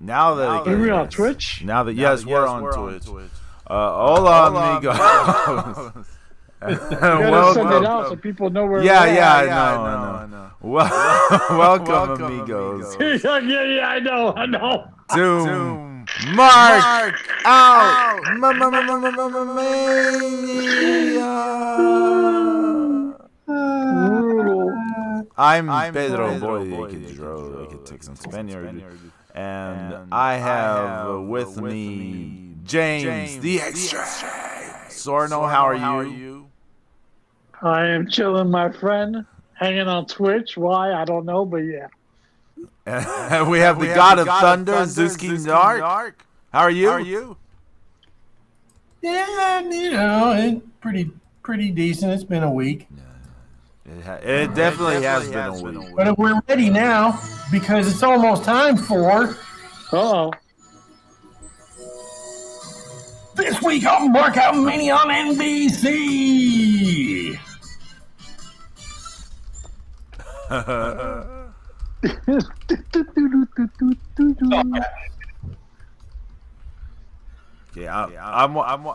Now that Are we on Twitch? Now that yes, we're on Twitch. Hola, amigos. Gotta send it out so people know where we're Yeah, at. I know. Welcome, amigos. yeah, I know. To Mark Out Brutal. I'm Pedro Boy, I could take some Spaniard. And I have with me James the Extract. Sorno, how are you? I am chilling, my friend. Hanging on Twitch. Why? I don't know, but yeah. And we have the God of Thunder, Zuskin Dark. How are you? Yeah, it's pretty decent. It's been a week. It definitely has been a week. But we're ready now because it's almost time for Uh-oh. This Week on Workout Mania on NBC. I'm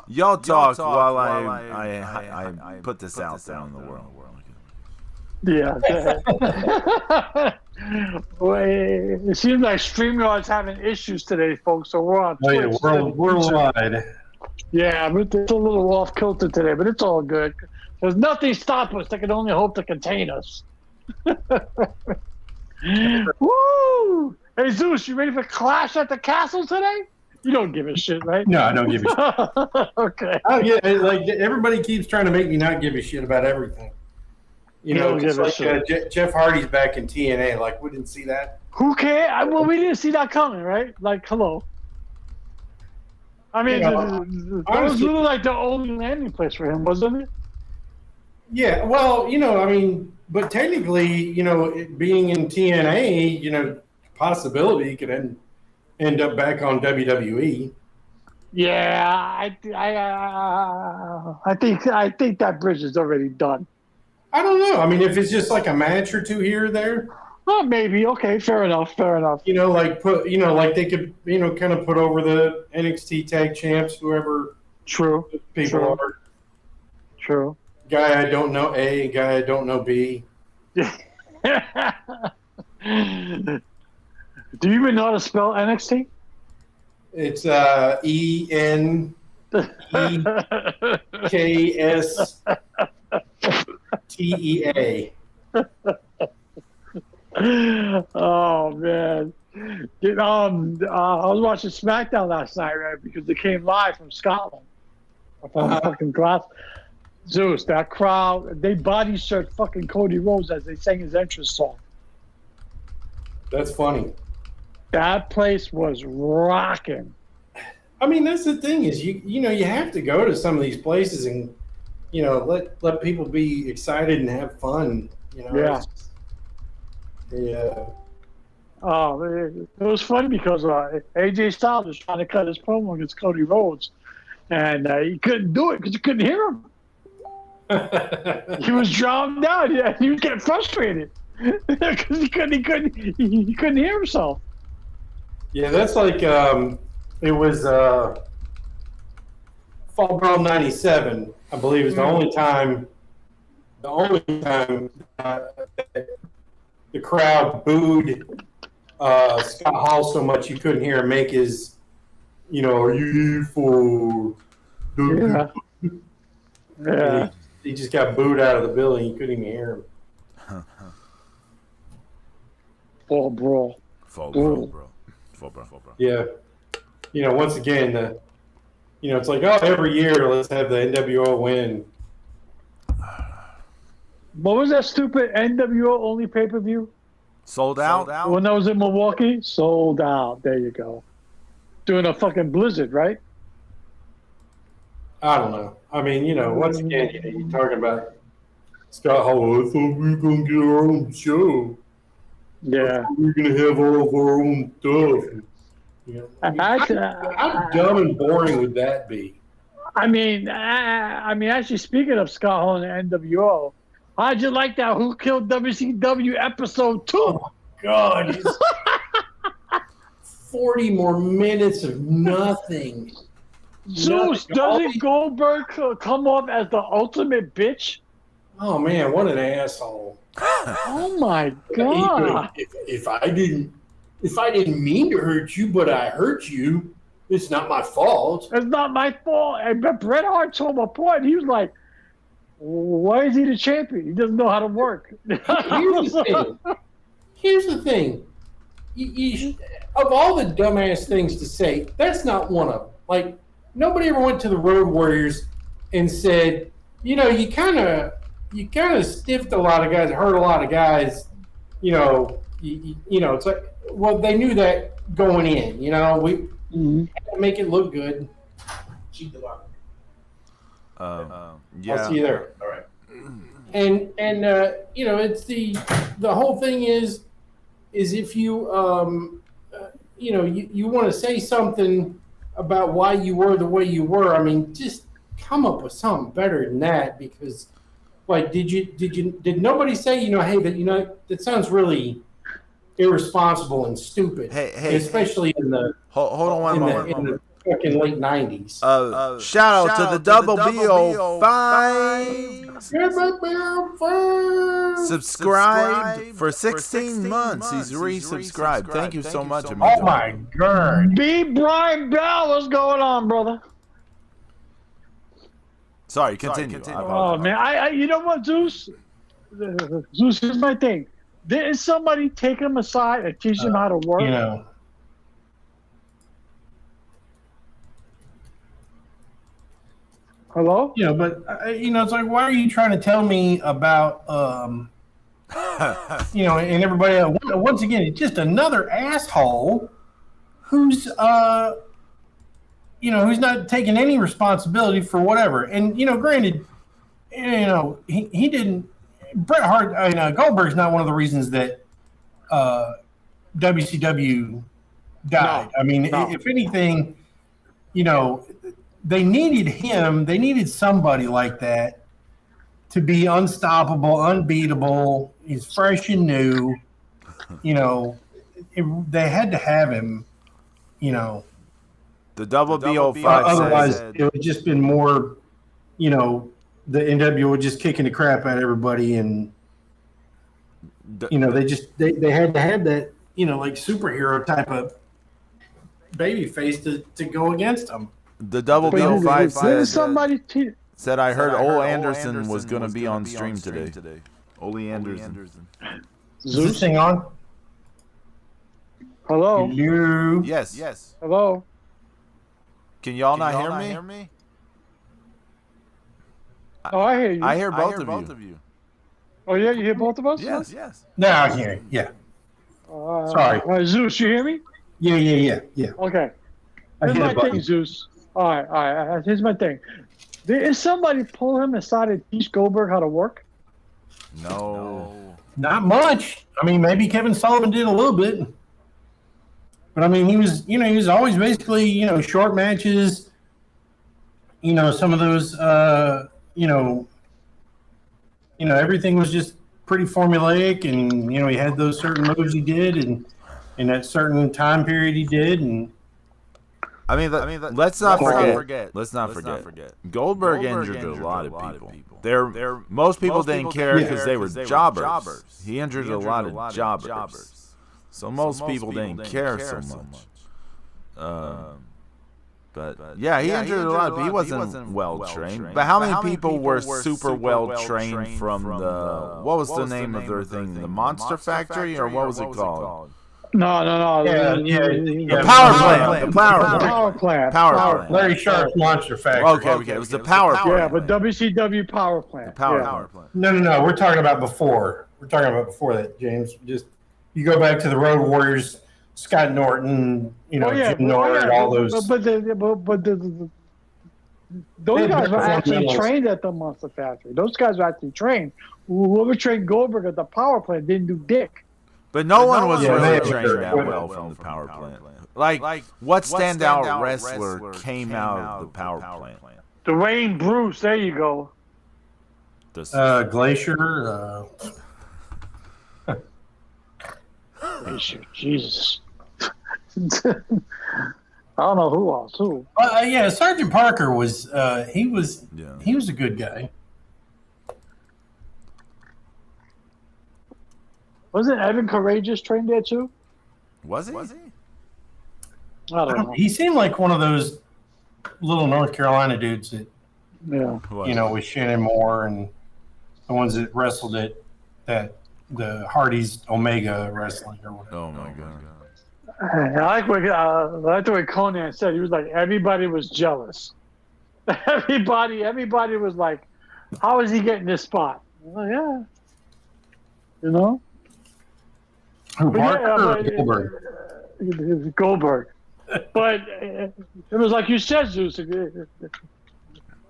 y'all talk while I put this out there in the world. Yeah. It seems like StreamYard's having issues today, folks. So we're on Twitch. Worldwide. Yeah, but it's a little off kilter today, but it's all good. There's nothing stopping us. They can only hope to contain us. Woo! Hey, Zeus, you ready for Clash at the Castle today? You don't give a shit, right? No, I don't give a shit. Okay. Oh yeah, like everybody keeps trying to make me not give a shit about everything. You know, just like Jeff Hardy's back in TNA. Like, we didn't see that. Who cares? Well, we didn't see that coming, right? Like, hello. I mean, that was really like the only landing place for him, wasn't it? Yeah, well, I mean, but technically, it being in TNA, possibility he could end up back on WWE. Yeah, I think that bridge is already done. I don't know. I mean, if it's just like a match or two here or there. Oh, maybe. Okay, fair enough. Like they could, kind of put over the NXT Tag Champs, whoever. True. People are. True. Guy I don't know A, guy I don't know B. Do you even know how to spell NXT? It's ENEKSTEA. Oh man. I was watching SmackDown last night, right? Because they came live from Scotland. From fucking glass. Zeus, that crowd, they body searched fucking Cody Rhodes as they sang his entrance song. That's funny. That place was rocking. I mean, that's the thing is you have to go to some of these places and let people be excited and have fun. Yeah. Yeah. Oh, it was funny because AJ Styles was trying to cut his promo against Cody Rhodes, and he couldn't do it because you couldn't hear him. He was drowned out. Yeah, he was getting frustrated because he couldn't hear himself. Yeah, that's like it was Fall Brawl '97, I believe, is the only time the crowd booed Scott Hall so much you couldn't hear him make his, are you here for the Yeah. He just got booed out of the building. You couldn't even hear him. Fall Brawl. Fall Brawl. Yeah. Once again, it's like, every year let's have the NWO win. What was that stupid NWO only pay-per-view? Sold out? When that was in Milwaukee? Sold out. There you go. Doing a fucking blizzard, right? I don't know. I mean, once again, you're talking about Scott Hall. I thought we were going to get our own show. Yeah. We're going to have all of our own stuff. How dumb and boring would that be? I mean, actually, speaking of Scott Hall and NWO, how'd you like that Who Killed WCW episode 2? Oh, God. 40 more minutes of nothing. Zeus, doesn't Goldberg come off as the ultimate bitch? Oh man, what an asshole! Oh my god! If I didn't mean to hurt you, but I hurt you, it's not my fault. It's not my fault. But Bret Hart told him a point. He was like, "Why is he the champion? He doesn't know how to work." Here's the thing. Of all the dumbass things to say, that's not one of them. Like, nobody ever went to the Road Warriors and said, you kind of stiffed a lot of guys, hurt a lot of guys. It's like, well, they knew that going in. We had to make it look good. Cheat the lock. Yeah. I'll see you there. All right. And it's the whole thing is if you you want to say something about why you were the way you were. I mean, just come up with something better than that, because like did nobody say, hey, that sounds really irresponsible and stupid. Hey, especially in the hold on one moment. In the fucking late 90s. Shout out to the Double BO5. Subscribed for 16 months. He's resubscribed. Thank you so much. Oh my god. B. Brian Bell, what's going on, brother? Sorry, continue. Oh man, I you know what, Zeus? Zeus, here's my thing. Didn't somebody take him aside and teach him how to work? Hello? Yeah, but it's like, why are you trying to tell me about and everybody else? Once again, it's just another asshole who's who's not taking any responsibility for whatever. And granted, he didn't. Bret Hart, Goldberg's not one of the reasons that WCW died. No, I mean, if anything, they needed him. They needed somebody like that to be unstoppable, unbeatable. He's fresh and new. They had to have him. The Double BO5. Otherwise, it would just been more. The NWO would just kicking the crap out of everybody, and they had to have that like superhero type of baby face to go against them. The Double BO5 said I heard Ole Anderson was going to be on stream today. Ole Anderson. Is this thing on? Hello? Hello? Yes. Hello? Can y'all not hear me? Oh, I hear you. I hear both of you. Oh, yeah? You hear both of us? Yes. No, I can hear you. Yeah. Sorry. Zeus, you hear me? Yeah. Okay. Here's my thing, Zeus. All right. Here's my thing. Did somebody pull him aside and teach Goldberg how to work? No. Not much. I mean, maybe Kevin Sullivan did a little bit. But I mean, he was always basically, short matches. Some of those, everything was just pretty formulaic, and he had those certain moves he did, and in that certain time period he did, and. Let's not forget. Goldberg injured a lot of people. Most people didn't care because they were jobbers. He injured a lot of jobbers. So most people didn't care so much. But yeah, he injured a lot of people. He wasn't well trained. But how many people were super well trained from the, what was the name of their thing? The Monster Factory, or what was it called? No. The Power Plant. Power Plant. Larry Sharp's Monster Factory. Okay. It was the Power Plant. Yeah, but WCW Power Plant. Power Plant. No. We're talking about before. We're talking about before that, James. Just you go back to the Road Warriors, Scott Norton, Jim Norton, all those. But those guys were actually trained at the Monster Factory. Those guys were actually trained. Whoever trained Goldberg at the Power Plant didn't do dick. But no one was really trained that well from the Power Plant. Like, what standout wrestler came out of the Power Plant? Dwayne Bruce, there you go. Glacier. Jesus. I don't know who else. Who? Yeah, Sergeant Parker was. He was a good guy. Wasn't Evan Courageous trained there too? Was he? I don't know. He seemed like one of those little North Carolina dudes that, Yeah. with Shannon Moore and the ones that wrestled at the Hardy's Omega Wrestling or whatever. Oh my god. I like the way Conan said. He was like, everybody was jealous. Everybody was like, how is he getting this spot? Well, yeah. Parker or Goldberg? Goldberg. But it was like you said, Zeus.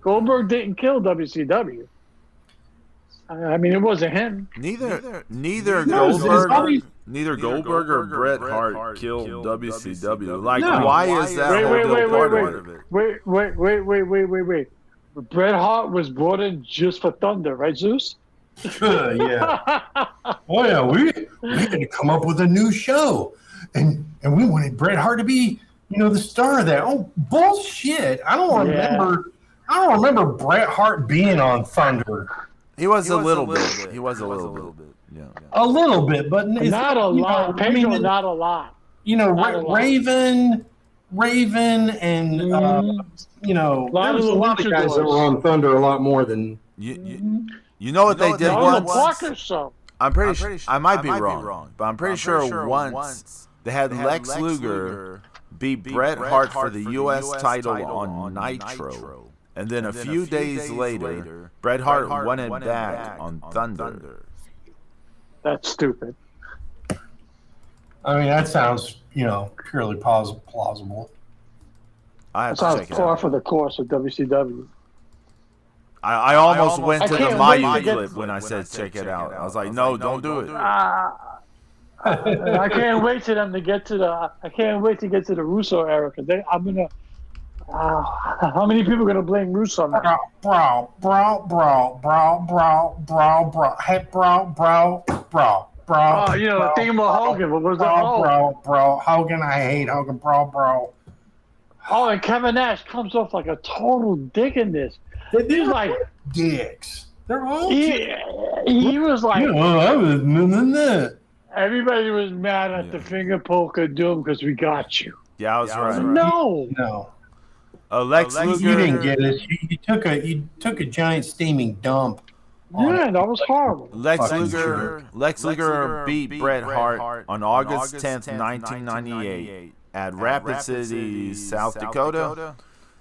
Goldberg didn't kill WCW. I mean, it wasn't him. Neither Goldberg or Bret Hart killed WCW. Like, why is that part of it? Wait. Bret Hart was brought in just for Thunder, right, Zeus? Yeah. Oh yeah, we had to come up with a new show, and we wanted Bret Hart to be, the star of that. Oh, bullshit! I don't remember Bret Hart being on Thunder. He was a little bit. Yeah. A little bit, but not a lot. Not a lot. Raven, and a lot there was a lot of guys that were on Thunder a lot more than You know what they did once? Parker show. I'm pretty sure. I might be wrong, but I'm pretty sure once they had Lex Luger beat Bret Hart for the U.S. title on Nitro, and then a few days later, Bret Hart won it back on Thunder. That's stupid. I mean, that sounds, purely plausible. I have that to sounds check it far out. for the course of WCW. I almost went to the Mayu clip when I said check it out. I was like, no, don't do it. I can't wait to them to get to the. I can't wait to get to the Russo era because I'm gonna. How many people are gonna blame Russo now? Bro. Oh, the thing about Hogan. What was that? Bro. Hogan, I hate Hogan, bro. Oh, and Kevin Nash comes off like a total dick in this. He's like dicks. They're all he was like, everybody was mad at the finger poke of doom because we got you. Yeah, I was right. No. Lex Luger. You didn't get it. You took a giant steaming dump. Yeah, that was horrible. Lex Luger beat Bret Hart on August 10th, 1998 at Rapid City, South Dakota.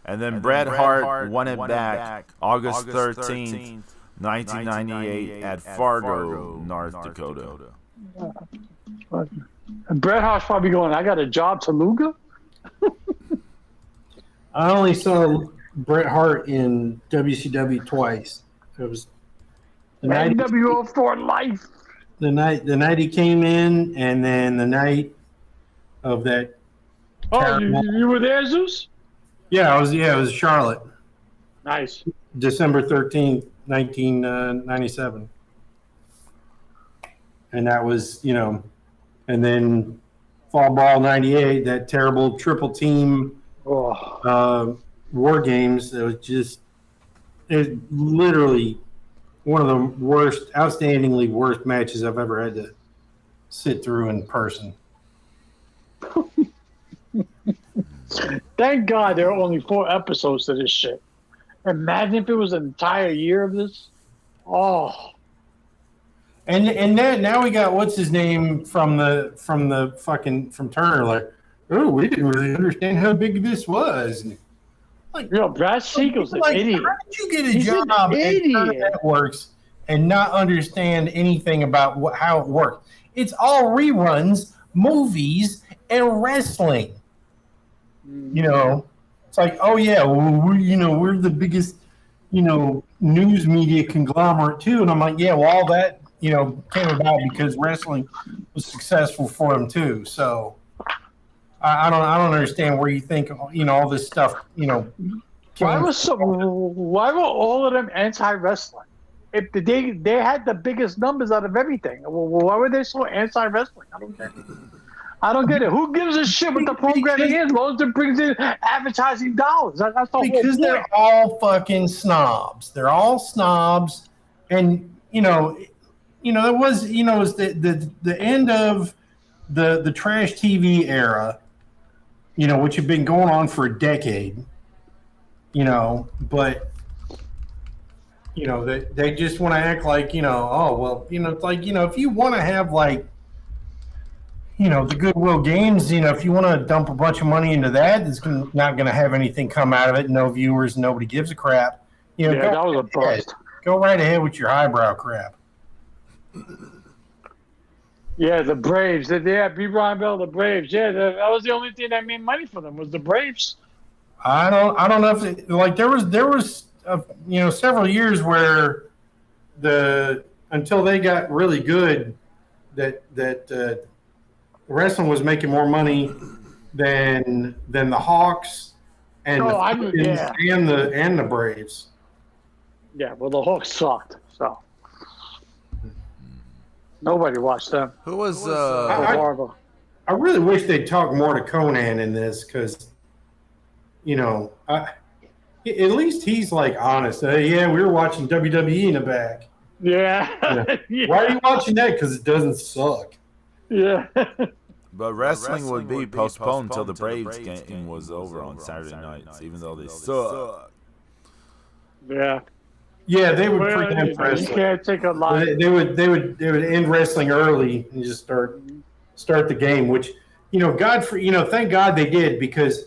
And then Bret Hart won it back August 13th, 1998 at Fargo, North Dakota. And Bret Hart's probably going, I got a job to Luger? I only saw Bret Hart in WCW twice. It was the NWO for life. The night he came in, and then the night of that. Oh, you were there, Zeus? Yeah, it was Charlotte. Nice. December 13th, 1997. And that was, and then Fall Brawl 98, that terrible triple team War Games. It was literally one of the outstandingly worst matches I've ever had to sit through in person. Thank God there are only 4 episodes to this shit. Imagine if it was an entire year of this. Oh. And then now we got what's his name from Turner, like, oh, we didn't really understand how big this was. Like, Brad Siegel's an idiot. How did you get a job at Turner Networks and not understand anything about how it works? It's all reruns, movies, and wrestling. It's like, oh yeah, well, we're the biggest, news media conglomerate too. And I'm like, yeah, well, all that, came about because wrestling was successful for them too. So I don't understand where you think, all this stuff, Why were all of them anti-wrestling? If they had the biggest numbers out of everything, why were they so anti-wrestling? I don't get it. I don't get it. Who gives a shit what the programming is? As long as it brings in advertising dollars. That's the whole Because point. they're all fucking snobs. They're all snobs, and it was it was the end of the trash TV era, which had been going on for a decade. But they just want to act like oh well, it's like if you want to have like the Goodwill Games, if you want to dump a bunch of money into that, it's not going to have anything come out of it. No viewers, nobody gives a crap. Yeah, that was a bust. Go right ahead with your highbrow crap. Yeah, the Braves. Yeah, B. Brian Bell, the Braves. Yeah, that was the only thing that made money for them was the Braves. I don't know if there was several years where until they got really good that wrestling was making more money than the Hawks and and the Braves. Yeah, well, the Hawks sucked, so nobody watched them. Who was I really wish they'd talk more to Conan in this because at least he's like honest. Yeah, we were watching WWE in the back. Yeah. Yeah. Why are you watching that? Because it doesn't suck. Yeah. But wrestling would be postponed until the Braves game was over on Saturday nights, even though they suck. Yeah. Yeah, they would preempt you wrestling. can't take a lot. They would end wrestling early and just start the game. Which thank God they did because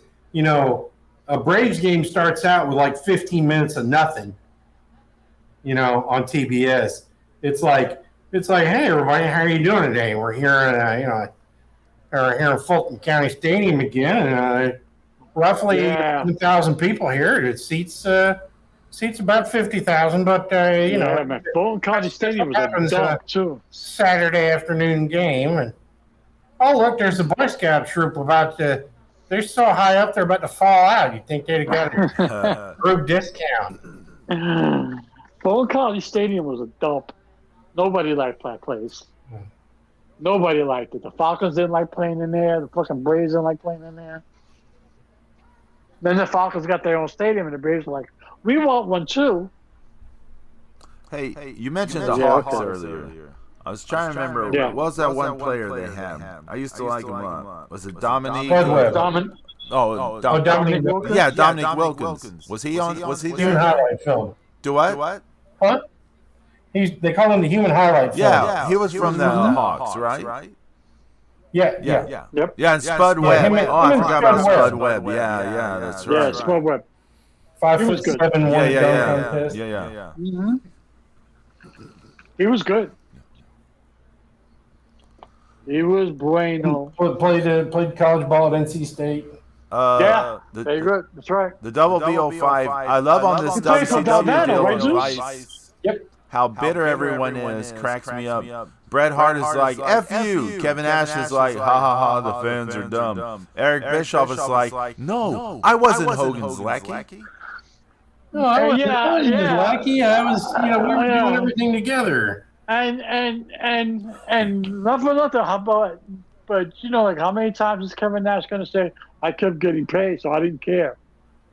a Braves game starts out with like 15 minutes of nothing. On TBS, it's like hey everybody, how are you doing today? We're here at here in Fulton County Stadium again, and roughly 1,000 people here. It seats about 50,000, but man, Fulton County Stadium was a dump too. Saturday afternoon game, and oh look, there's a Boy Scout troop they're so high up they're about to fall out. You think they'd have got a group discount? Fulton County Stadium was a dump. Nobody liked that place. Nobody liked it. The Falcons didn't like playing in there. The fucking Braves didn't like playing in there. Then the Falcons got their own stadium, and the Braves were like, we want one too. Hey, you mentioned the Hawks earlier. I was trying to remember. Yeah. What was that one player they had? I used to like him a lot. Was it Dominique? Dominic Wilkins? Yeah, Dominique Wilkins. Was he on? Was he human there? highlight film? Do what? What? They call him the human highlight film. Yeah, he was from the Hawks, right? Yeah. Yep. Yeah, and Spud Webb. him and I forgot about Spud Spud Webb. Yeah, that's Yeah, right. Spud Webb. 5'7" good. one Yeah. dunk contest. Mm-hmm. He was good. He was bueno. Played college ball at NC State. Very good. That's right. The double B05. I love on this played for WCW deal right, with Zeus? Vice. Yep. How bitter everyone is cracks me up. Bret Hart is like, F you. Kevin Nash is like, ha ha ha, the fans are dumb. Eric Bischoff is like, no, I wasn't Hogan's lackey. No, I wasn't lucky. I was, we were Yeah. doing everything together. And not for nothing, but like how many times is Kevin Nash going to say, I kept getting paid, so I didn't care.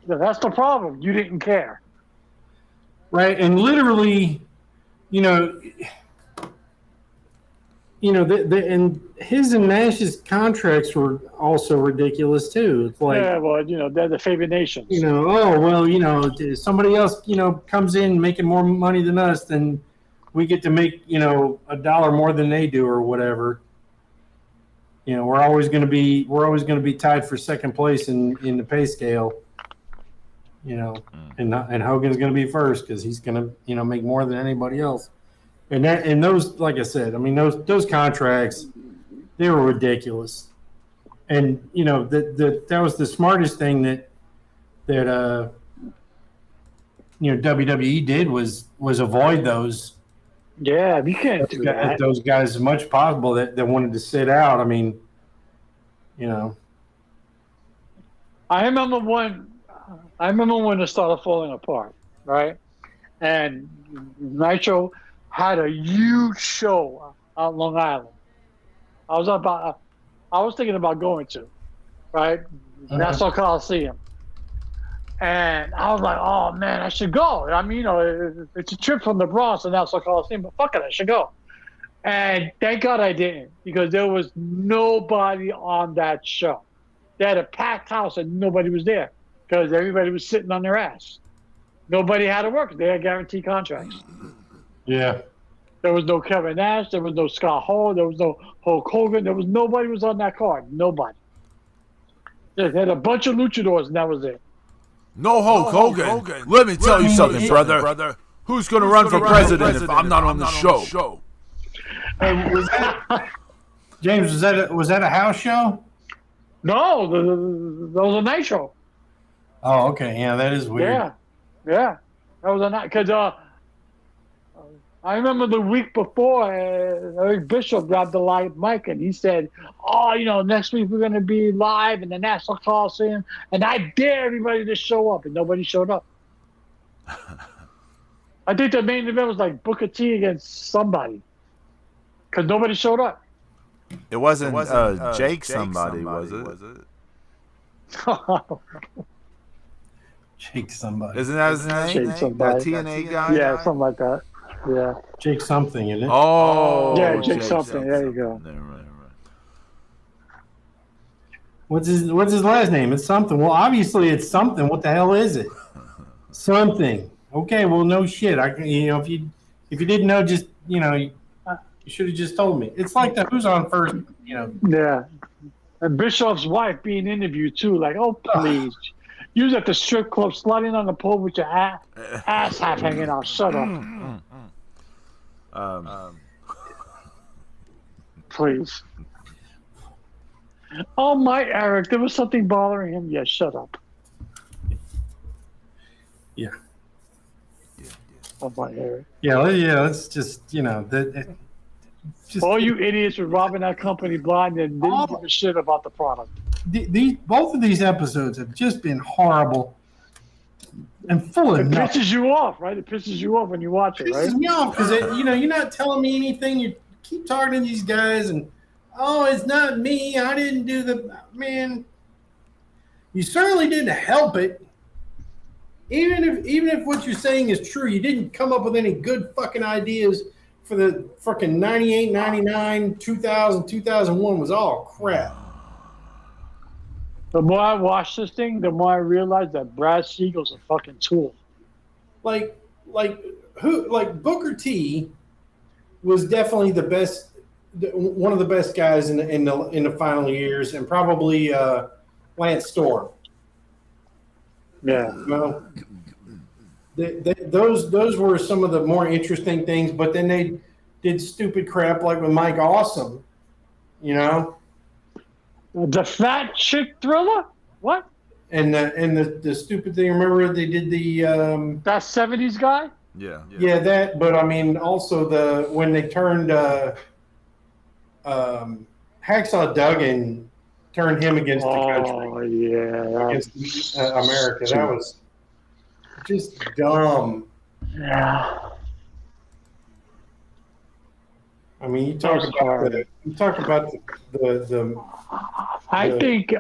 That's the problem. You didn't care. Right, and literally, and his and Nash's contracts were also ridiculous too. It's like, Yeah, well, they're the favorite nations. somebody else, comes in making more money than us, then we get to make, $1 more than they do or whatever. We're always going to be tied for second place in the pay scale. And Hogan's going to be first because he's going to, make more than anybody else. And those, like I said, I mean those contracts, they were ridiculous. And that was the smartest thing that WWE did was avoid those. Yeah, you can't do that. Those guys as much as possible that wanted to sit out. I mean, I remember when it started falling apart, right? And Nitro had a huge show out Long Island. I was about I was thinking about going to, right? Nassau Coliseum. And I was like, oh man, I should go. I mean, it's a trip from the Bronx to Nassau Coliseum, but fuck it, I should go. And thank God I didn't, because there was nobody on that show. They had a packed house and nobody was there because everybody was sitting on their ass. Nobody had to work. They had guaranteed contracts. Yeah. There was no Kevin Nash. There was no Scott Hall. There was no Hulk Hogan. There was nobody was on that card. Nobody. They had a bunch of luchadors, and that was it. No Hulk Hogan. Let me tell you something, brother. Who's going to run for president if I'm not on the show? Was that, James, was that a house show? No, that was a Nitro. Oh, okay. Yeah, that is weird. Yeah. That was a night, because I remember the week before, Eric Bischoff grabbed the live mic and he said, oh, next week we're going to be live in the Nassau Coliseum, and I dare everybody to show up, and nobody showed up. I think the main event was like Booker T against somebody, because nobody showed up. It wasn't Jake somebody, was it? Jake somebody. Isn't that his name? Jake somebody. That TNA guy? Yeah, something like that. Yeah. Jake something, isn't it? Oh. Yeah, Jake something. There you go. Right. What's his last name? It's something. Well, obviously it's something. What the hell is it? Something. Okay, well, no shit. I can, if you didn't know, just you should have just told me. It's like the Who's on First, Yeah. And Bischoff's wife being interviewed too, like, oh please. You was at the strip club sliding on the pole with your ass half hanging out. Shut up. Please. Oh my Eric, there was something bothering him. Yeah, shut up. Yeah. Oh my Eric. Yeah. Let's just that. Just, all you idiots were robbing that company blind and didn't give a shit about the product. Both of these episodes have just been horrible and full of. It pisses you off, right? It pisses you off when you watch it, right? It pisses me off because you're not telling me anything. You keep talking to these guys, and it's not me. I didn't do the man. You certainly didn't help it. Even if what you're saying is true, you didn't come up with any good fucking ideas for the fucking 98, 99, 2000, 2001 was all crap. The more I watch this thing, the more I realize that Brad Siegel's a fucking tool. Like Booker T was definitely the best, one of the best guys in the final years, and probably Lance Storm. Yeah. Well, those were some of the more interesting things, but then they did stupid crap like with Mike Awesome, The fat chick thriller? What? And the stupid thing. Remember they did the that 70s guy? Yeah, that. But I mean, also when they turned Hacksaw Duggan turned him against the country. Oh yeah, against America. That was just dumb. Yeah. I mean, you talk about the I think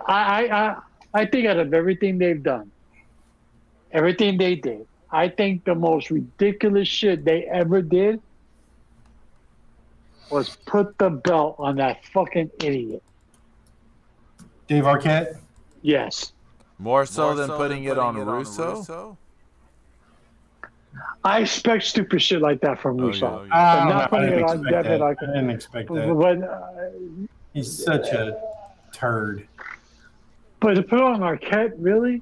out of everything they've done, everything they did, I think the most ridiculous shit they ever did was put the belt on that fucking idiot. Dave Arquette? Yes. More so than putting it on Russo? I expect stupid shit like that from Russo. I didn't expect that. But, he's such a turd. But to put it on Arquette, really?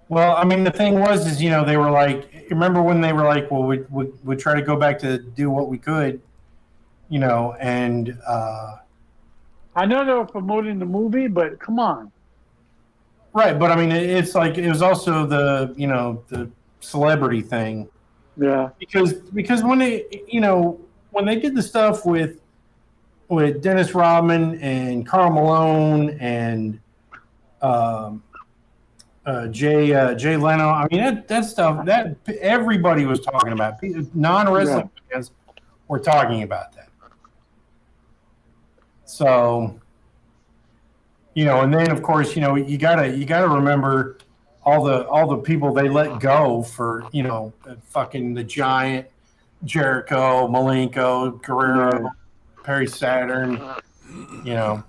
Well, I mean, the thing was, they were like, remember when they were like, well, we'd try to go back to do what we could, and I know they were promoting the movie, but come on. Right, but I mean, it's like it was also the celebrity thing. Yeah. Because when they did the stuff with Dennis Rodman and Karl Malone and Jay Leno, I mean that stuff that everybody was talking about. Non-wrestling fans were talking about that. So, and then of course, you gotta remember all the people they let go for, fucking the Giant, Jericho, Malenko, Guerrero, Yeah. Perry Saturn, you know.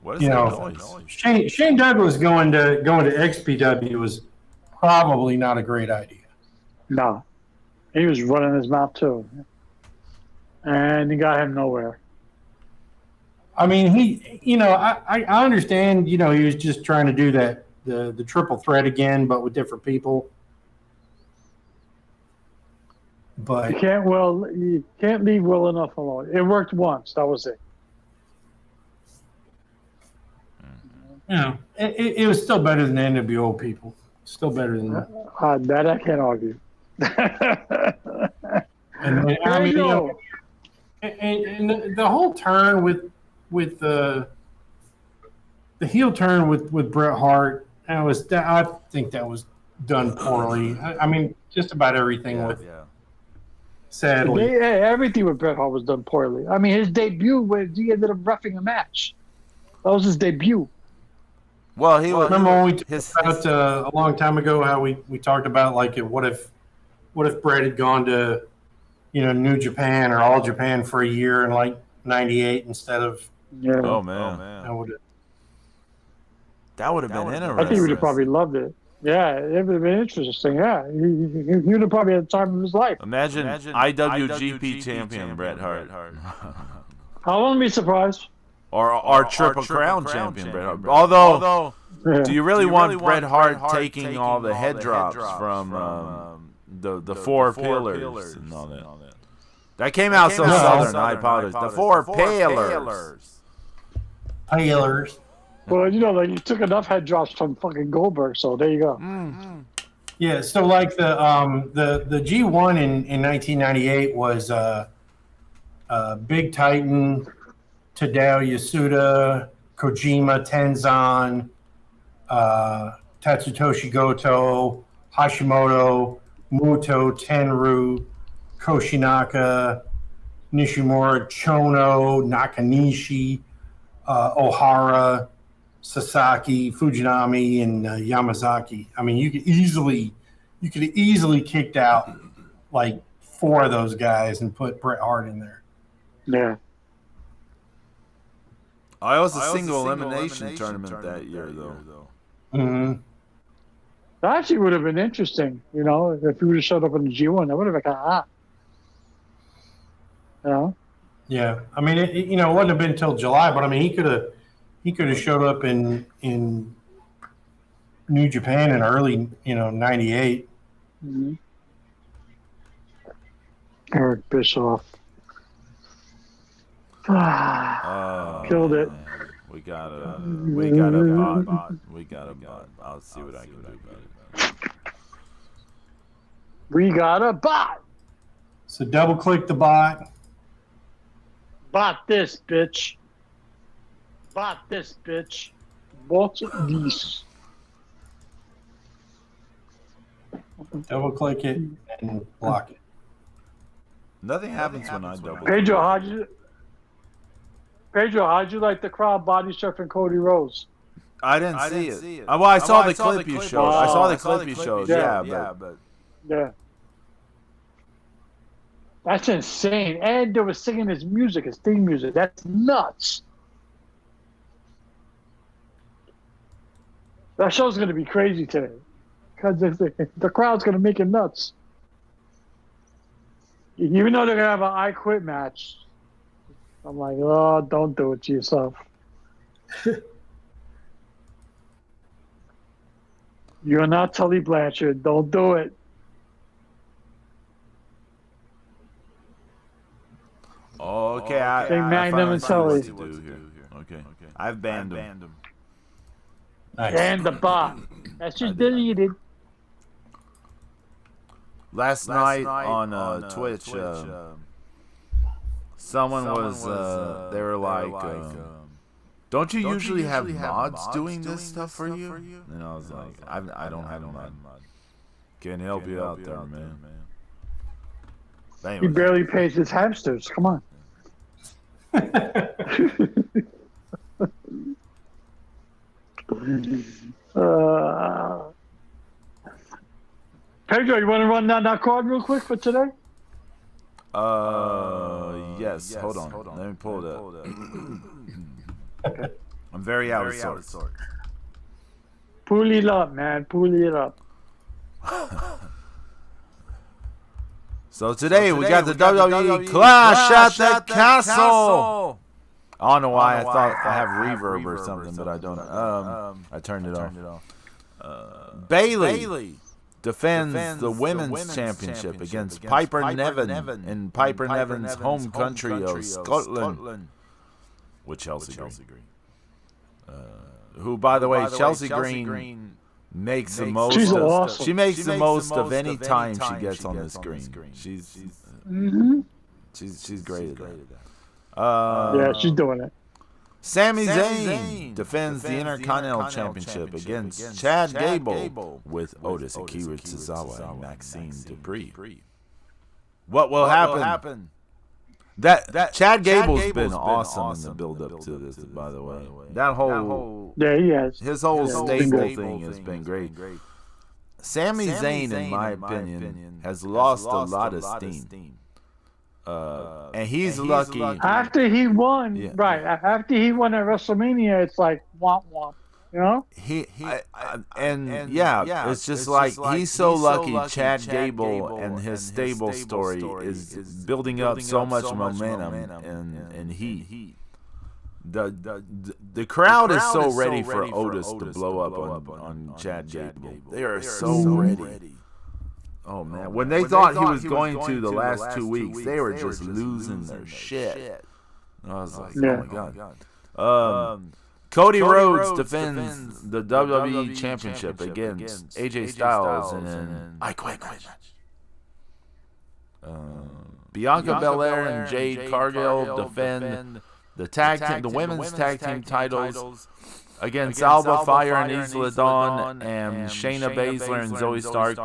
What is that noise? Shane Douglas going to XPW was probably not a great idea. No. He was running his mouth too. And he got him nowhere. I mean, I understand, he was just trying to do that, the triple threat again, but with different people. But You can't leave well enough alone. It worked once. That was it. It was still better than the NWO people. Still better than that. That I can't argue. And then, I mean, and the whole turn with the heel turn with Bret Hart, I think that was done poorly. I mean, just about everything sadly. Everything with Bret Hart was done poorly. I mean, his debut was he ended up roughing a match. That was his debut. Well, remember when we talked about a long time ago how we talked about like what if Bret had gone to New Japan or All Japan for a year in like '98 instead of oh man. That would have been interesting. I think he would have probably loved it. Yeah, it would have been interesting. Yeah, he would have probably had the time of his life. Imagine IWGP champion Bret Hart. I wouldn't be surprised. Or Triple Crown champion Bret Hart. Although, do you really want Bret Hart taking all the head drops from the four pillars and all that? That came out so southern. I apologize. The four pillars. Pillars. Well, you took enough head drops from fucking Goldberg, so there you go. Mm-hmm. Yeah, so like the G1 in 1998 was Big Titan, Tadao Yasuda, Kojima, Tenzan, Tatsutoshi Goto, Hashimoto, Muto, Tenryu, Koshinaka, Nishimura, Chono, Nakanishi, Ohara, Sasaki, Fujinami, and Yamazaki. I mean, you could easily kicked out like four of those guys and put Bret Hart in there. Yeah. I was a single elimination tournament that year, though. Mm-hmm. That actually would have been interesting, if he would have showed up in the G1. That would have been kind of hot. Yeah, I mean, it wouldn't have been until July, but I mean, he could have showed up in New Japan in early, '98. Mm-hmm. Eric Bischoff. Killed it. Man. We got a bot. I'll see what I can do about it. We got a bot. So double click the bot. Bot this, bitch. Bot this, bitch. Bot this. Double click it and block it. Nothing happens when I double. Pedro, how'd you like the crowd body surfing Cody Rhodes? I didn't see it. Well, I saw the clip you showed. I saw the clip you showed. Yeah. That's insane. And they were singing his music, his theme music. That's nuts. That show's going to be crazy today. Because the crowd's going to make it nuts. Even though they're going to have an I Quit match. I'm like, oh, don't do it to yourself. You're not Tully Blanchard. Don't do it. Okay, Magnum and Tully. Okay, I've banned him. Nice. And the bot. That's just deleted. Last night on Twitch, someone was, they were like, don't you usually have mods doing this stuff for you? And I was like, I don't have a mod. Can't help you out there, man. He barely pays his hamsters. Come on. Pedro, you want to run down that card real quick for today? Yes. Hold on. Let me pull it up. I'm very out of sorts. Pull it up, man. Pull it up. So today we got the WWE Clash at the Castle. I don't know why I thought I have reverb or something, but I don't. I turned it off. Bayley defends the women's championship against Piper Niven in Piper Niven's home country of Scotland with Chelsea Green. Who, by the way, Chelsea Green makes the most. She's awesome. She makes the most of any time she gets on the screen. She's great at that. Yeah, she's doing it. Sami Zayn defends the Intercontinental Championship against Chad Gable with Otis Akira Tozawa and Maxine Dupree. What will happen? That Chad Gable's been awesome in the build-up to this, by the way. That whole he has. his whole stable thing has been great. Sami Zayn, in my opinion, has lost a lot of steam. And he's lucky. After he won, after he won at WrestleMania, it's like womp womp. You know? It's just like he's so lucky. Chad Gable and his stable story is building up so much momentum and heat. The crowd is so ready for Otis to blow up on Chad Gable. They are so ready. Oh man, when they thought he was going to the last 2 weeks, they were just losing their shit. I was like, oh my god. Cody Rhodes defends the WWE Championship against AJ Styles in an I Quit match. Bianca Belair and Jade Cargill defend the women's tag team titles against Alba Fire and Isla Dawn and Shayna Baszler and Zoe Stark.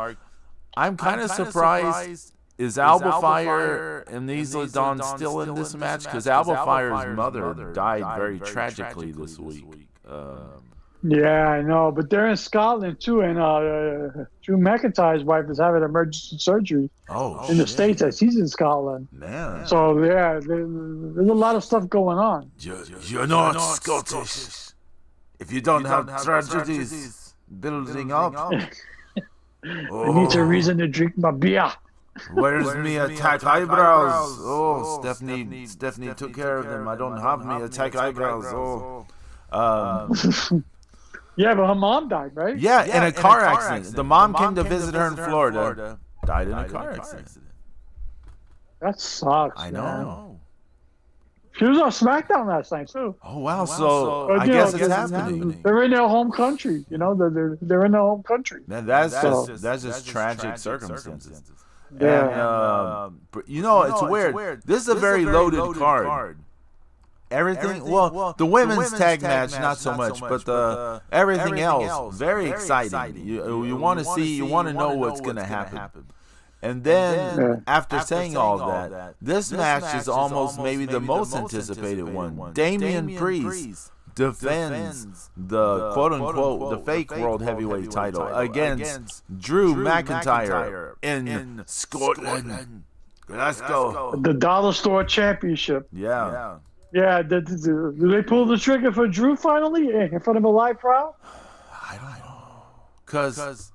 I'm kind of surprised. Is Alba Fire and Isla Dawn still in this match? Because Alba Fire's mother died very tragically this week. Yeah, I know, but they're in Scotland too, and Drew McIntyre's wife is having emergency surgery in the States as he's in Scotland. Man. So yeah, there's a lot of stuff going on. You're not Scottish. If you don't have tragedies building up. I need a reason to drink my beer. Where's me attack eyebrows? Oh, Stephanie took care of them. I don't have me attack eyebrows. Yeah, but her mom died, right? Yeah, in a car accident. The mom came to visit her in Florida. Died in a car accident. That sucks. I know. She was on SmackDown last night too. Oh wow! So I guess it's happening. They're in their home country. You know, they're in their home country. Man, that's just tragic circumstances. Yeah. And it's weird. This is a very loaded card. Everything. Well, the women's tag match not so much, but the everything else very exciting. You want to see. You want to know what's going to happen. And then, after saying all that, this match is almost maybe the most anticipated one. Damian Priest defends the quote-unquote, the fake World Heavyweight title against Drew McIntyre in Scotland. Let's go. The Dollar Store Championship. Yeah. Yeah, did they pull the trigger for Drew finally in front of a live crowd? I don't know. Because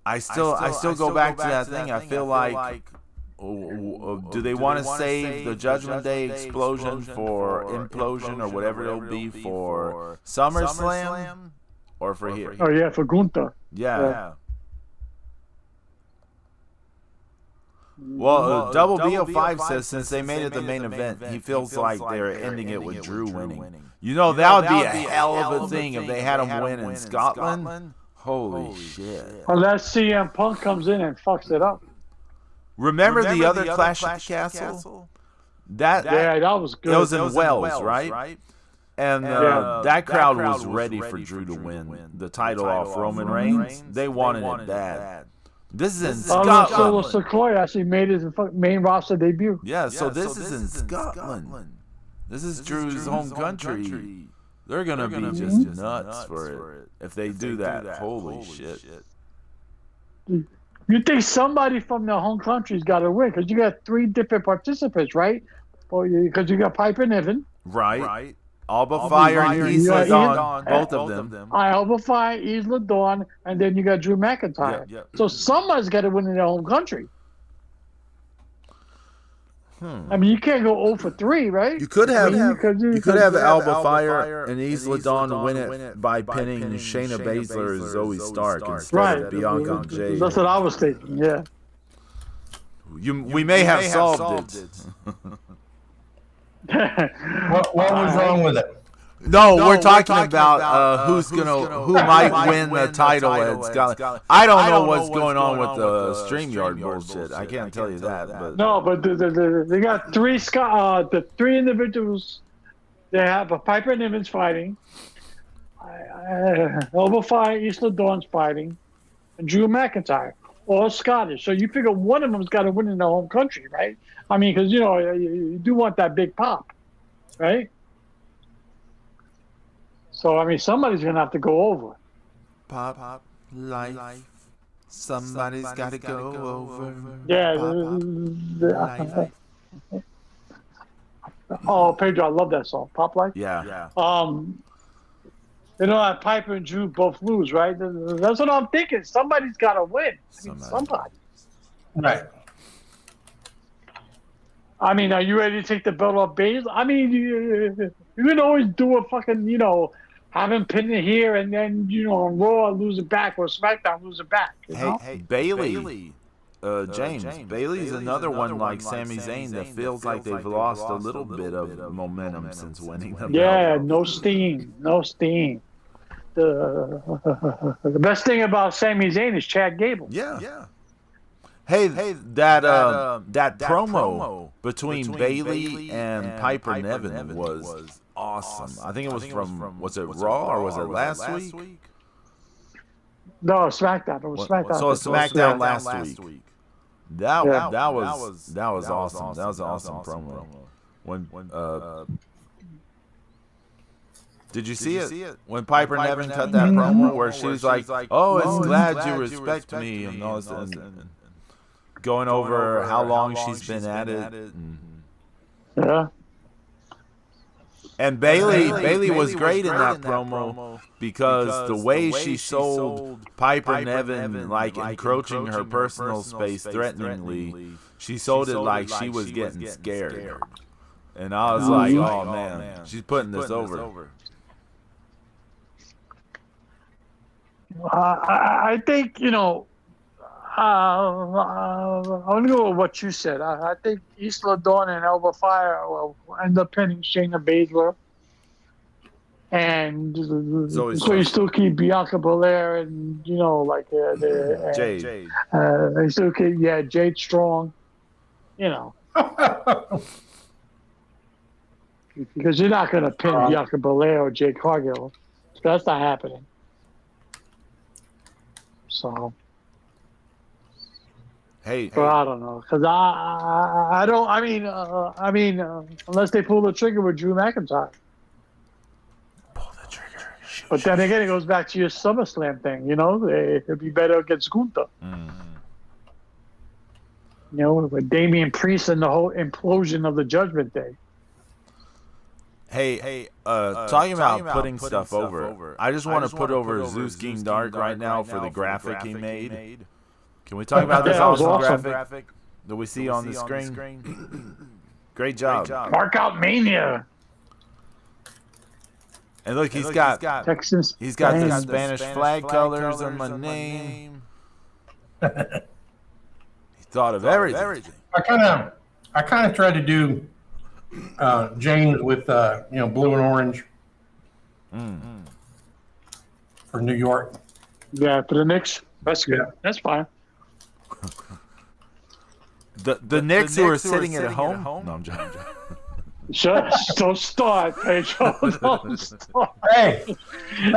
I still go back to that thing. I feel like, do they want to save the Judgment Day explosion for implosion or whatever it'll be for SummerSlam or for here? Oh yeah, for Gunther. Yeah. Well, Double BO5 says since they made it the main event, he feels like they're ending it with Drew winning. That would be a hell of a thing if they had him win in Scotland. Holy shit. Unless CM Punk comes in and fucks it up. Remember the other Clash at the Castle? That was good. It was in Wales, right? And that crowd was ready for Drew to win the title off Roman Reigns. They wanted it bad. This is in Scotland. Solo Sikoa actually made his main roster debut. Yeah, so this is in Scotland. This is Drew's home country. They're gonna be just nuts for it if they do that. Holy shit! You think somebody from their home country's got to win because you got 3 different participants, right? Because you got Piper Niven. Right. Alba Fire and Isla Dawn, both of them. Alba Fire, Isla Dawn, and then you got Drew McIntyre. Yep. So somebody's got to win in their home country. I mean, you can't go 0 for 3, right? You could have Alba Fire Fire and Isla Dawn win it by pinning Shayna Baszler and Zoe Stark instead of Bianca and Jade. That's what I was thinking. Yeah. We may have solved it. What was wrong with it? No, we're talking about who might win the title at Scotland. I don't know what's going on with the StreamYard bullshit. I can't tell you that. But No, but they got 3 the 3 individuals. They have a Piper Niven's fighting, Alba Fire, Isla Dawn's fighting, and Drew McIntyre, all Scottish. So you figure one of them's got to win in their home country, right? I mean, because you do want that big pop, right? So I mean, somebody's gonna have to go over. pop life. Somebody's got to go over. Yeah. Life. Oh, Pedro, I love that song, Pop Life. Yeah. You know that Piper and Drew both lose, right? That's what I'm thinking. Somebody's got to win. Somebody. Right. I mean, are you ready to take the belt off Baszler? I mean, you can always do a fucking, have him pin it here and then, on Raw lose it back or SmackDown lose it back. You know? Hey, Bailey. James. Bailey's another one like Sami Zayn that feels like they've lost a little bit of momentum since winning the belt. Yeah, no steam. The best thing about Sami Zayn is Chad Gable. Yeah. Hey, that promo between Bailey and Piper Niven was awesome. I think it was was it Raw or was it last week? No, SmackDown. It was SmackDown. So it's SmackDown last week. That was awesome. That was an awesome promo. Did you see it? When Piper Niven cut that promo where she was like, "Oh, it's glad you respect me," and all this, and going over how long she's been at it. Yeah. And Bailey was great in that promo because the way she sold Piper Niven like encroaching her personal space threateningly, she sold it like she was getting scared. And I was like, oh man, she's putting this over. I think, I'm going to go with what you said. I think Isla Dawn and Alba Fire will end up pinning Shayna Baszler. And so you still keep Bianca Belair and, Jade. They still keep, Jade Strong, Because you're not going to pin Bianca Belair or Jade Cargill. So that's not happening. So... But I don't know, because I don't. I mean, unless they pull the trigger with Drew McIntyre. Pull the trigger. But then again, it goes back to your SummerSlam thing. It'd be better against Gunther. With Damian Priest and the whole implosion of the Judgment Day. Hey, talking about putting stuff over. I just want to put over Zeus King Dark right now for the graphic he made. Can we talk about this awesome graphic that we see on the screen? Great job. Mark out Mania. And look, he's got Texas. He's got the Spanish flag colors on my name. He thought of everything. I kind of tried to do James with blue and orange for New York. Yeah, for the Knicks. That's good. Yeah. That's fine. The Knicks who are sitting at home. No, I'm joking. Don't start, Pedro. Don't start. Hey,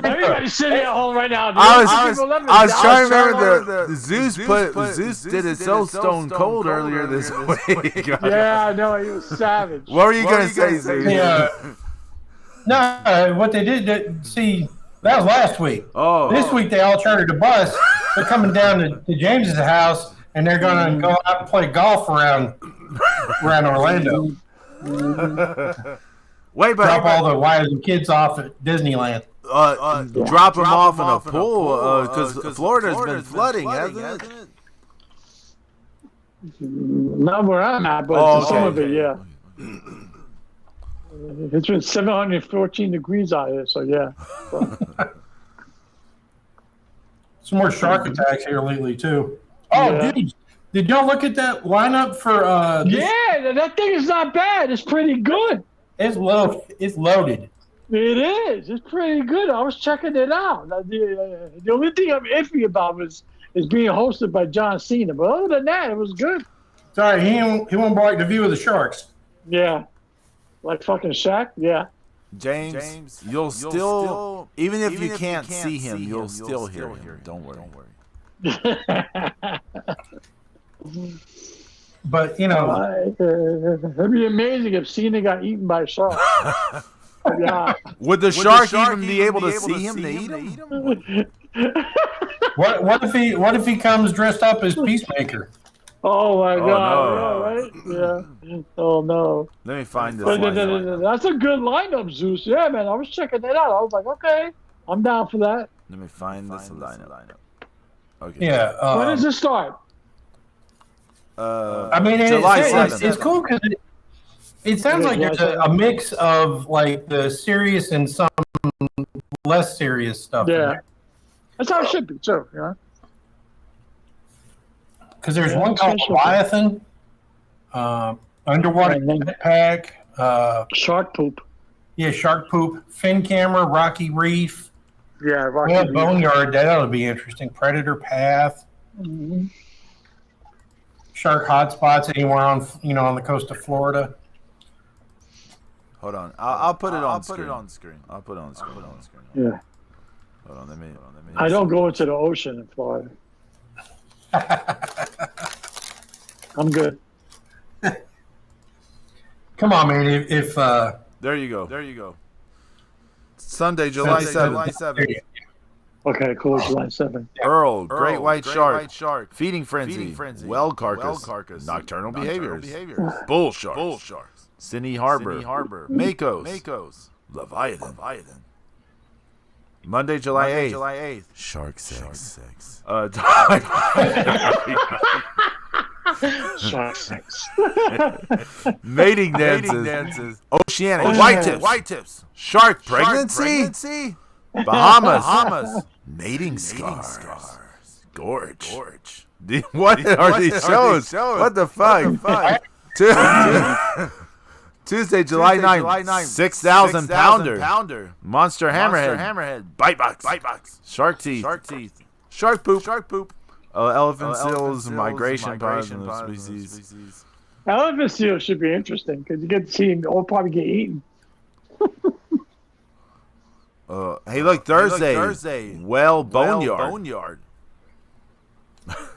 Everybody's sitting at home right now. I was trying to remember the Zeus did it so stone cold earlier this week. Yeah, I know, he was savage. What were you gonna say, Zeus? No, what they did, see, that was last week. Oh, This week they all chartered a bus. They're coming down to James's house, and they're going to go out and play golf around Orlando. Wait, but Drop all the wives and kids off at Disneyland. drop them off in a pool because Florida's been flooding, hasn't it? Not where I'm at, but some of it, yeah. It's been 714 degrees out here, so yeah. Some more shark attacks here lately, too. Oh, Yeah. dude, did y'all look at that lineup for Yeah, that thing is not bad. It's pretty good. It's loaded. It is. It's pretty good. I was checking it out. The only thing I'm iffy about is being hosted by John Cena. But other than that, it was good. Sorry, he won't like the view of the sharks. Yeah. Like fucking Shaq? Yeah. James, you'll still, even if you can't see him, you'll still hear him. Don't worry. But, you know, It'd be amazing if Cena got eaten by a shark. Yeah. Would the shark even be able to see him to eat him? what if he comes dressed up as Peacemaker? Oh my God! no. Yeah, right? Yeah. Oh no! Let me find this. But lineup. that's a good lineup, Zeus. Yeah, man. I was checking that out. I was like, okay, I'm down for that. Let me find this lineup. Okay. Yeah. When does it start? I mean, July it's 7th. cool because it sounds like there's a mix of like the serious and some less serious stuff. Yeah, that's how it should be too. You know? Because there's one called Leviathan, Underwater Pack, Shark poop. yeah, Shark Poop, Fin Camera, Rocky Reef, Yeah, Rocky yeah, Reef. Boneyard. That'll be interesting. Predator Path, Mhm. Shark Hotspots anywhere on the coast of Florida. Hold on. I'll put it on screen. I'll put it on screen. Yeah. Hold on. Let me. I don't go into the ocean in Florida. I'm good. Come on, man. If There you go. Sunday, July 7th. Okay, Okay, cool. July 7th. Earl, Great White Shark, Feeding Frenzy, Well Carcass, Nocturnal Behaviors, Bull Sharks, Sydney Harbor, Makos, Leviathan. Monday, July 8th. Shark Sex. Shark sex. Mating dances. Oceanic. White tips. Shark pregnancy. Bahamas. Mating scars. Gorge. What are these shows? What the fuck? Tuesday, July 9th. 6,000 pounder. Monster Hammerhead. Bite box. Shark teeth. Shark poop. Elephant seals, migration pods, and the species. Elephant seal should be interesting because you get to see him all probably get eaten. Hey, look, Thursday. Well, Boneyard.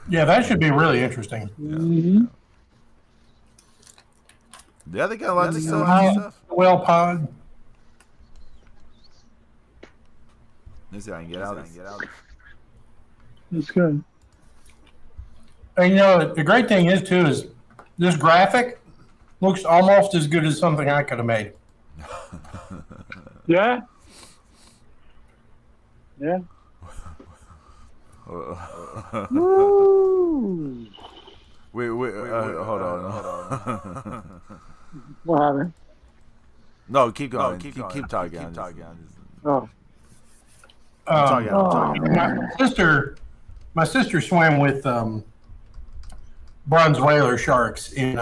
yeah, that should be really interesting. Mm-hmm. Yeah, they got lots of stuff. Well Pod. Let's see if I can get out. That's good. And you know, the great thing is too is this graphic looks almost as good as something I could have made. Yeah. Yeah. Woo. Wait, hold on. What happened? No, keep going. Keep talking. Oh. My sister swam with bronze whaler sharks in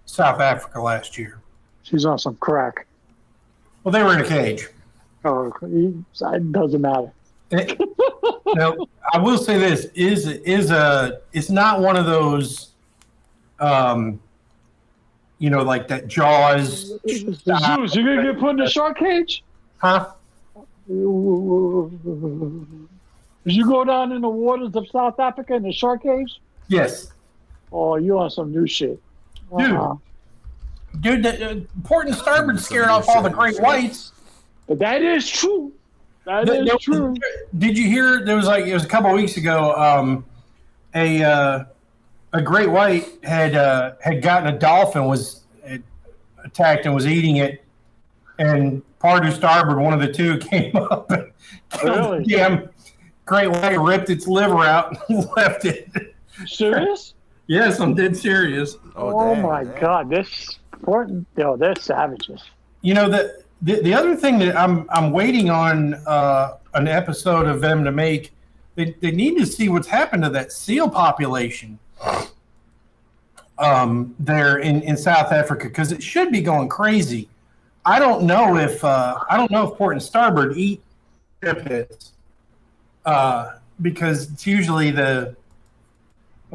South Africa last year. She's on some crack. Well, they were in a cage. Oh, it doesn't matter. Now, I will say this it's not one of those like that Jaws. Zeus, you gonna get put in the shark cage? Huh? Did you go down in the waters of South Africa in the shark cage? Yes. Oh, you on some new shit. Dude, the port and starboard scared off all the great whites. But that is true. That is true. Did you hear? It was a couple of weeks ago. A great white had gotten a dolphin, was attacked and was eating it, and port or starboard, one of the two came up and killed the damn great white, ripped its liver out and left it. Serious? Yes, I'm dead serious. Oh my God, this important. Yo, they're savages. You know the other thing that I'm waiting on an episode of them to make. They need to see what's happened to that seal population there in South Africa, because it should be going crazy. I don't know if port and starboard eat pinnipeds, because it's usually I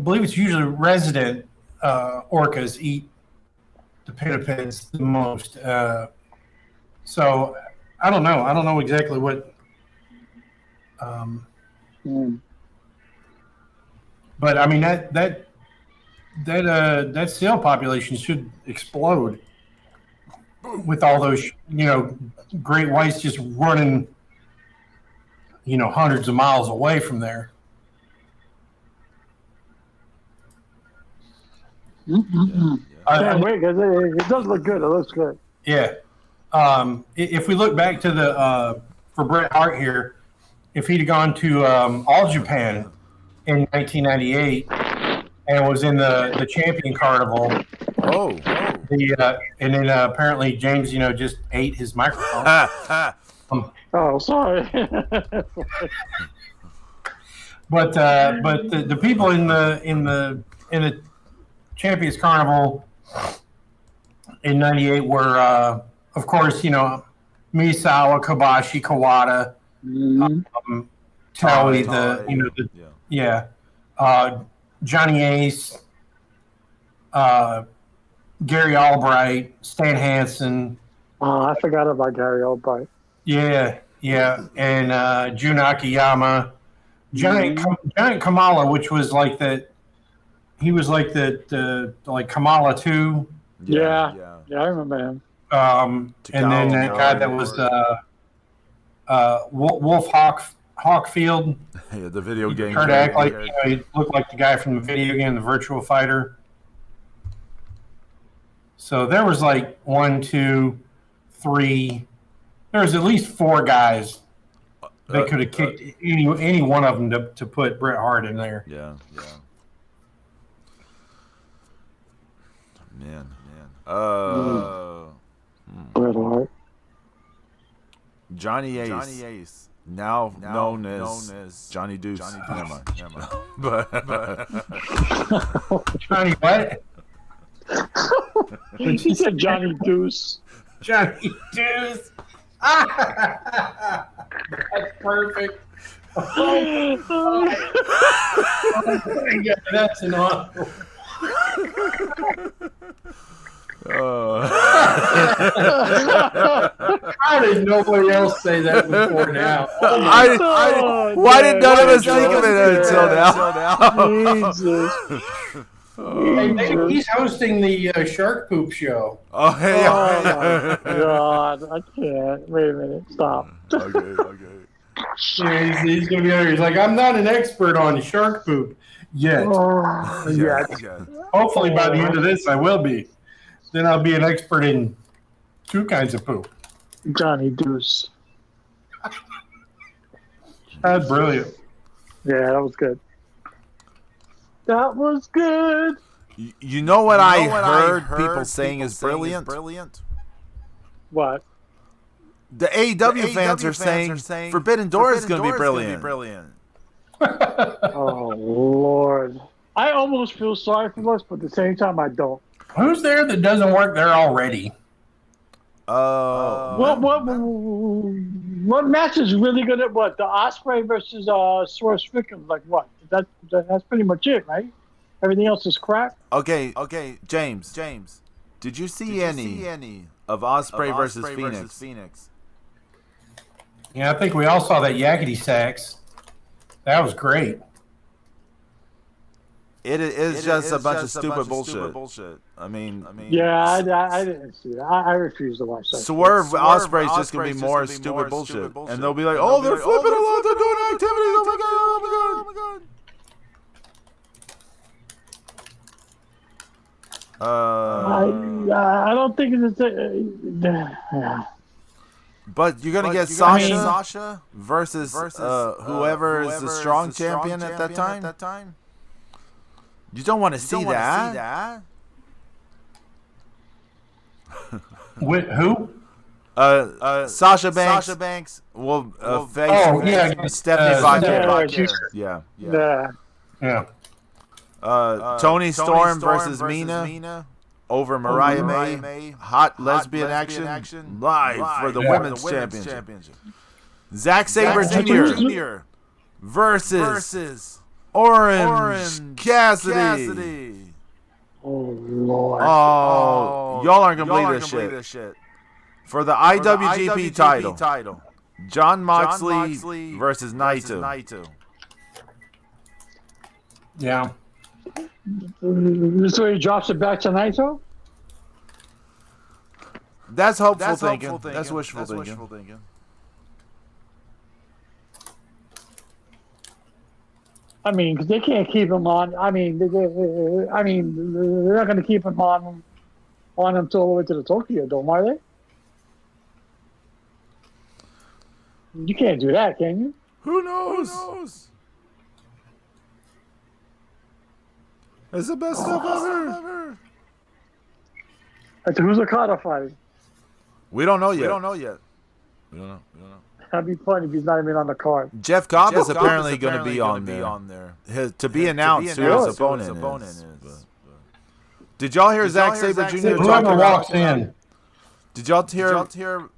believe it's usually resident orcas eat the pinnipeds the most. So I don't know. I don't know exactly what. But I mean that seal population should explode with all those great whites just running hundreds of miles away from there. Can't wait, because it does look good. It looks good. Yeah. If we look back to for Bret Hart here, if he'd have gone to All Japan in 1998 and was in the Champion Carnival, and then apparently James, just ate his microphone. Oh, sorry. But the people in the Champions Carnival in '98 were, of course, Misawa, Kobashi, Kawada, Telly, Johnny Ace, Gary Albright, Stan Hansen. Oh, I forgot about Gary Albright. Yeah, and Jun Akiyama, Giant Kamala, which was like that. He was like like Kamala 2. Yeah, I remember him. And then that guy that was Wolf Hawkfield. Yeah, the video game. Tried to act like he looked like the guy from the video game, the Virtua Fighter. So there was like 1, 2, 3. There was at least 4 guys that could have kicked any one of them to put Bret Hart in there. Yeah. Man. Bret Hart. Johnny Ace. Now known as Johnny Deuce. Never mind. But Johnny what? He said Johnny Deuce. Johnny Deuce. That's perfect. Oh my God, that's an awful. How did nobody else say that before now? Why did none of us think of it until now? Jesus. Hey, maybe he's hosting the Shark Poop show. Oh, hey. Oh my God, I can't. Wait a minute, stop. Okay. Yeah, he's gonna be there. He's like, I'm not an expert on shark poop yet. Yeah. Hopefully, by the end of this, I will be. Then I'll be an expert in 2 kinds of poop. Johnny Deuce. That's brilliant. Yeah, that was good. That was good. You know what I heard people saying is brilliant? What? The AEW fans are saying Forbidden Door is going to be brilliant. Oh, Lord. I almost feel sorry for us, but at the same time, I don't. Who's there that doesn't work there already? What match is really good at what? The Ospreay versus Swerve Strickland, like what? That's pretty much it, right? Everything else is crap. Okay, James. Did you see any of Ospreay versus Phoenix? Yeah, I think we all saw that yakety sax. That was great. It is just a bunch of stupid bullshit. I mean. Yeah, I didn't see that. I refuse to watch that. Swerve Ospreay's just gonna be more stupid bullshit, and they'll be like, "Oh, they're flipping a lot. They're doing activities. Oh my god! Oh my god!" I don't think it's. But you're gonna get Sasha versus whoever is the strong champion at that time. You don't want to see that. With who? Sasha Banks. Well, face Stephanie Von. Yeah. Toni Storm versus Mina over Mariah May. Hot lesbian action live for the women's championship. Zack Sabre Jr. versus Orange Cassidy. Oh Lord. Oh, y'all aren't gonna believe this shit. For the IWGP title, Jon Moxley versus Naito. Yeah. So he drops it back to Naito? That's hopeful thinking. That's wishful thinking. I mean, because they can't keep him on. I mean, they're not going to keep him on until all the way to the Tokyo Dome, are they? You can't do that, can you? Who knows? It's the best stuff ever. Who's the Okada fighting? We don't know yet. We don't know. That'd be funny if he's not even on the card. Jeff Cobb is apparently going to be on there. To be announced who his opponent is. Did y'all hear Zack Sabre Jr. talk Whoever walks in. Did y'all hear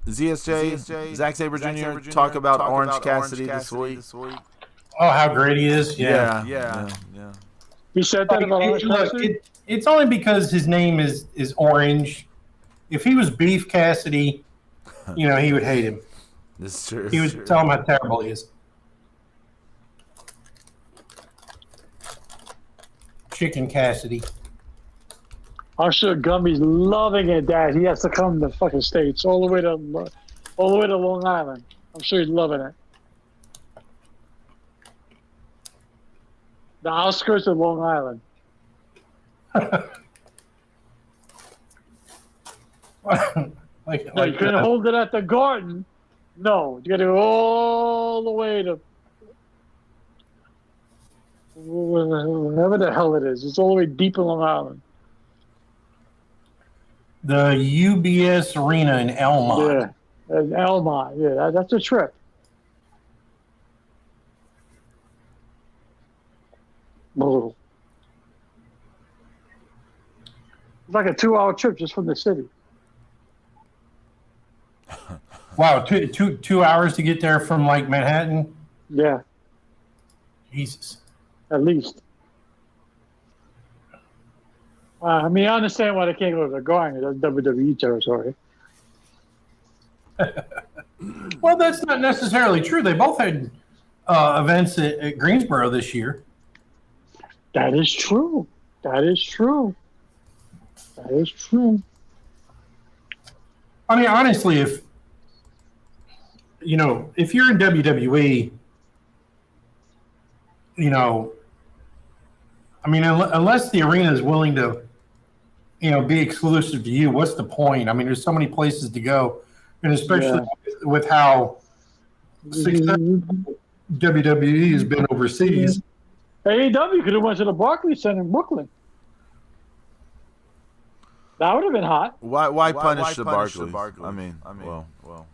ZSJ, Zack Sabre Jr. talk about Orange Cassidy this week? Oh, how great he is! Yeah. He said that about Orange Cassidy? It's only because his name is Orange. If he was Beef Cassidy, he would hate him. This is true. He would tell him how terrible he is. Chicken Cassidy. I'm sure Gumby's loving it that he has to come to the fucking States all the way to Long Island. I'm sure he's loving it. The outskirts of Long Island. You couldn't hold it at the Garden. No, you got to go all the way to wherever the hell it is. It's all the way deep in Long Island. The UBS Arena in Elmont. Yeah, Elmont. Yeah, that's a trip. It's like a 2-hour trip just from the city. Wow, two hours to get there from like Manhattan? Yeah. Jesus. At least. I understand why they can't go to the Garden. That's WWE territory. Well, that's not necessarily true. They both had events at Greensboro this year. That is true. I mean, honestly, if you're in WWE, unless the arena is willing to, be exclusive to you, what's the point? I mean, there's so many places to go, and especially with how successful WWE has been overseas. AEW could have went to the Barclays Center in Brooklyn. That would have been hot. Why punish the Barclays? I mean, well.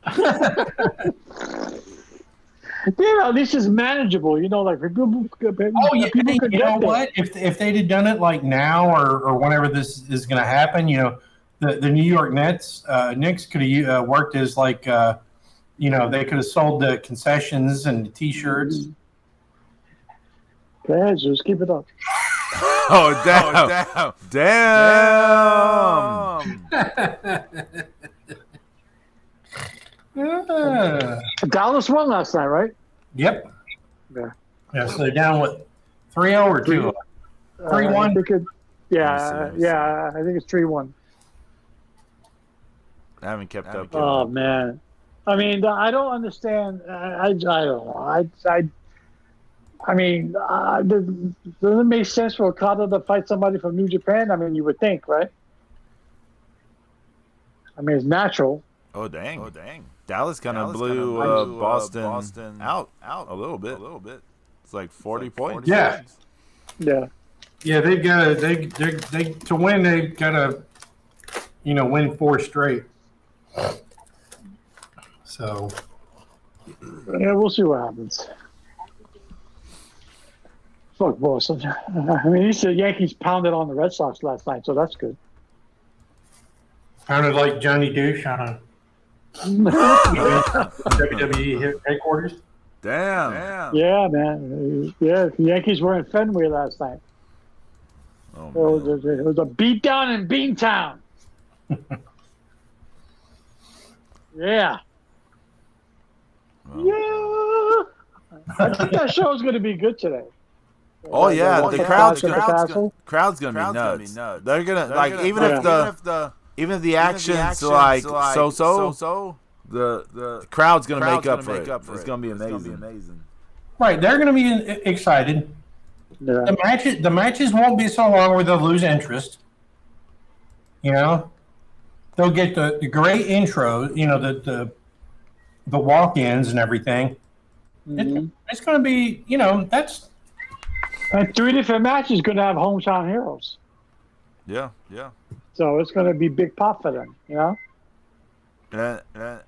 At least it's manageable. Like people. Oh yeah, people you know what? If they'd have done it like now or whenever this is going to happen, the New York Knicks could have worked as like, they could have sold the concessions and the T-shirts. Okay, just keep it up. Oh, damn. Dallas won last night, right? Yep. Yeah. Yeah, so they're down with 3-0 or 2-0? 3-1? I think I think it's 3-1. I haven't kept up. Oh man, I mean, I don't understand. I don't know. I mean, doesn't it make sense for Okada to fight somebody from New Japan? I mean, you would think, right? I mean, it's natural. Oh dang! Dallas kind of blew Boston out a little bit. It's like 40 points. Yeah. Yeah. Yeah, they've got to to win. They've got to, win 4 straight. So. Yeah, we'll see what happens. Fuck Boston. I mean, the Yankees pounded on the Red Sox last night, so that's good. Sounded like Johnny Douche on a WWE headquarters. Damn. Yeah, man. Yeah, the Yankees were in Fenway last night. Oh, it was a beatdown in Beantown. Yeah. Well. Yeah. I think that show is going to be good today. Oh yeah, the crowd's gonna be nuts. They're gonna even if the action's like so, the crowd's gonna make up for it. It's gonna be amazing. Right, they're gonna be excited. Yeah. The matches won't be so long where they'll lose interest. They'll get the great intro. The walk-ins and everything. Mm-hmm. It's going to be, that's. And 3 different matches going to have hometown heroes. Yeah. So it's going to be big pop for them, The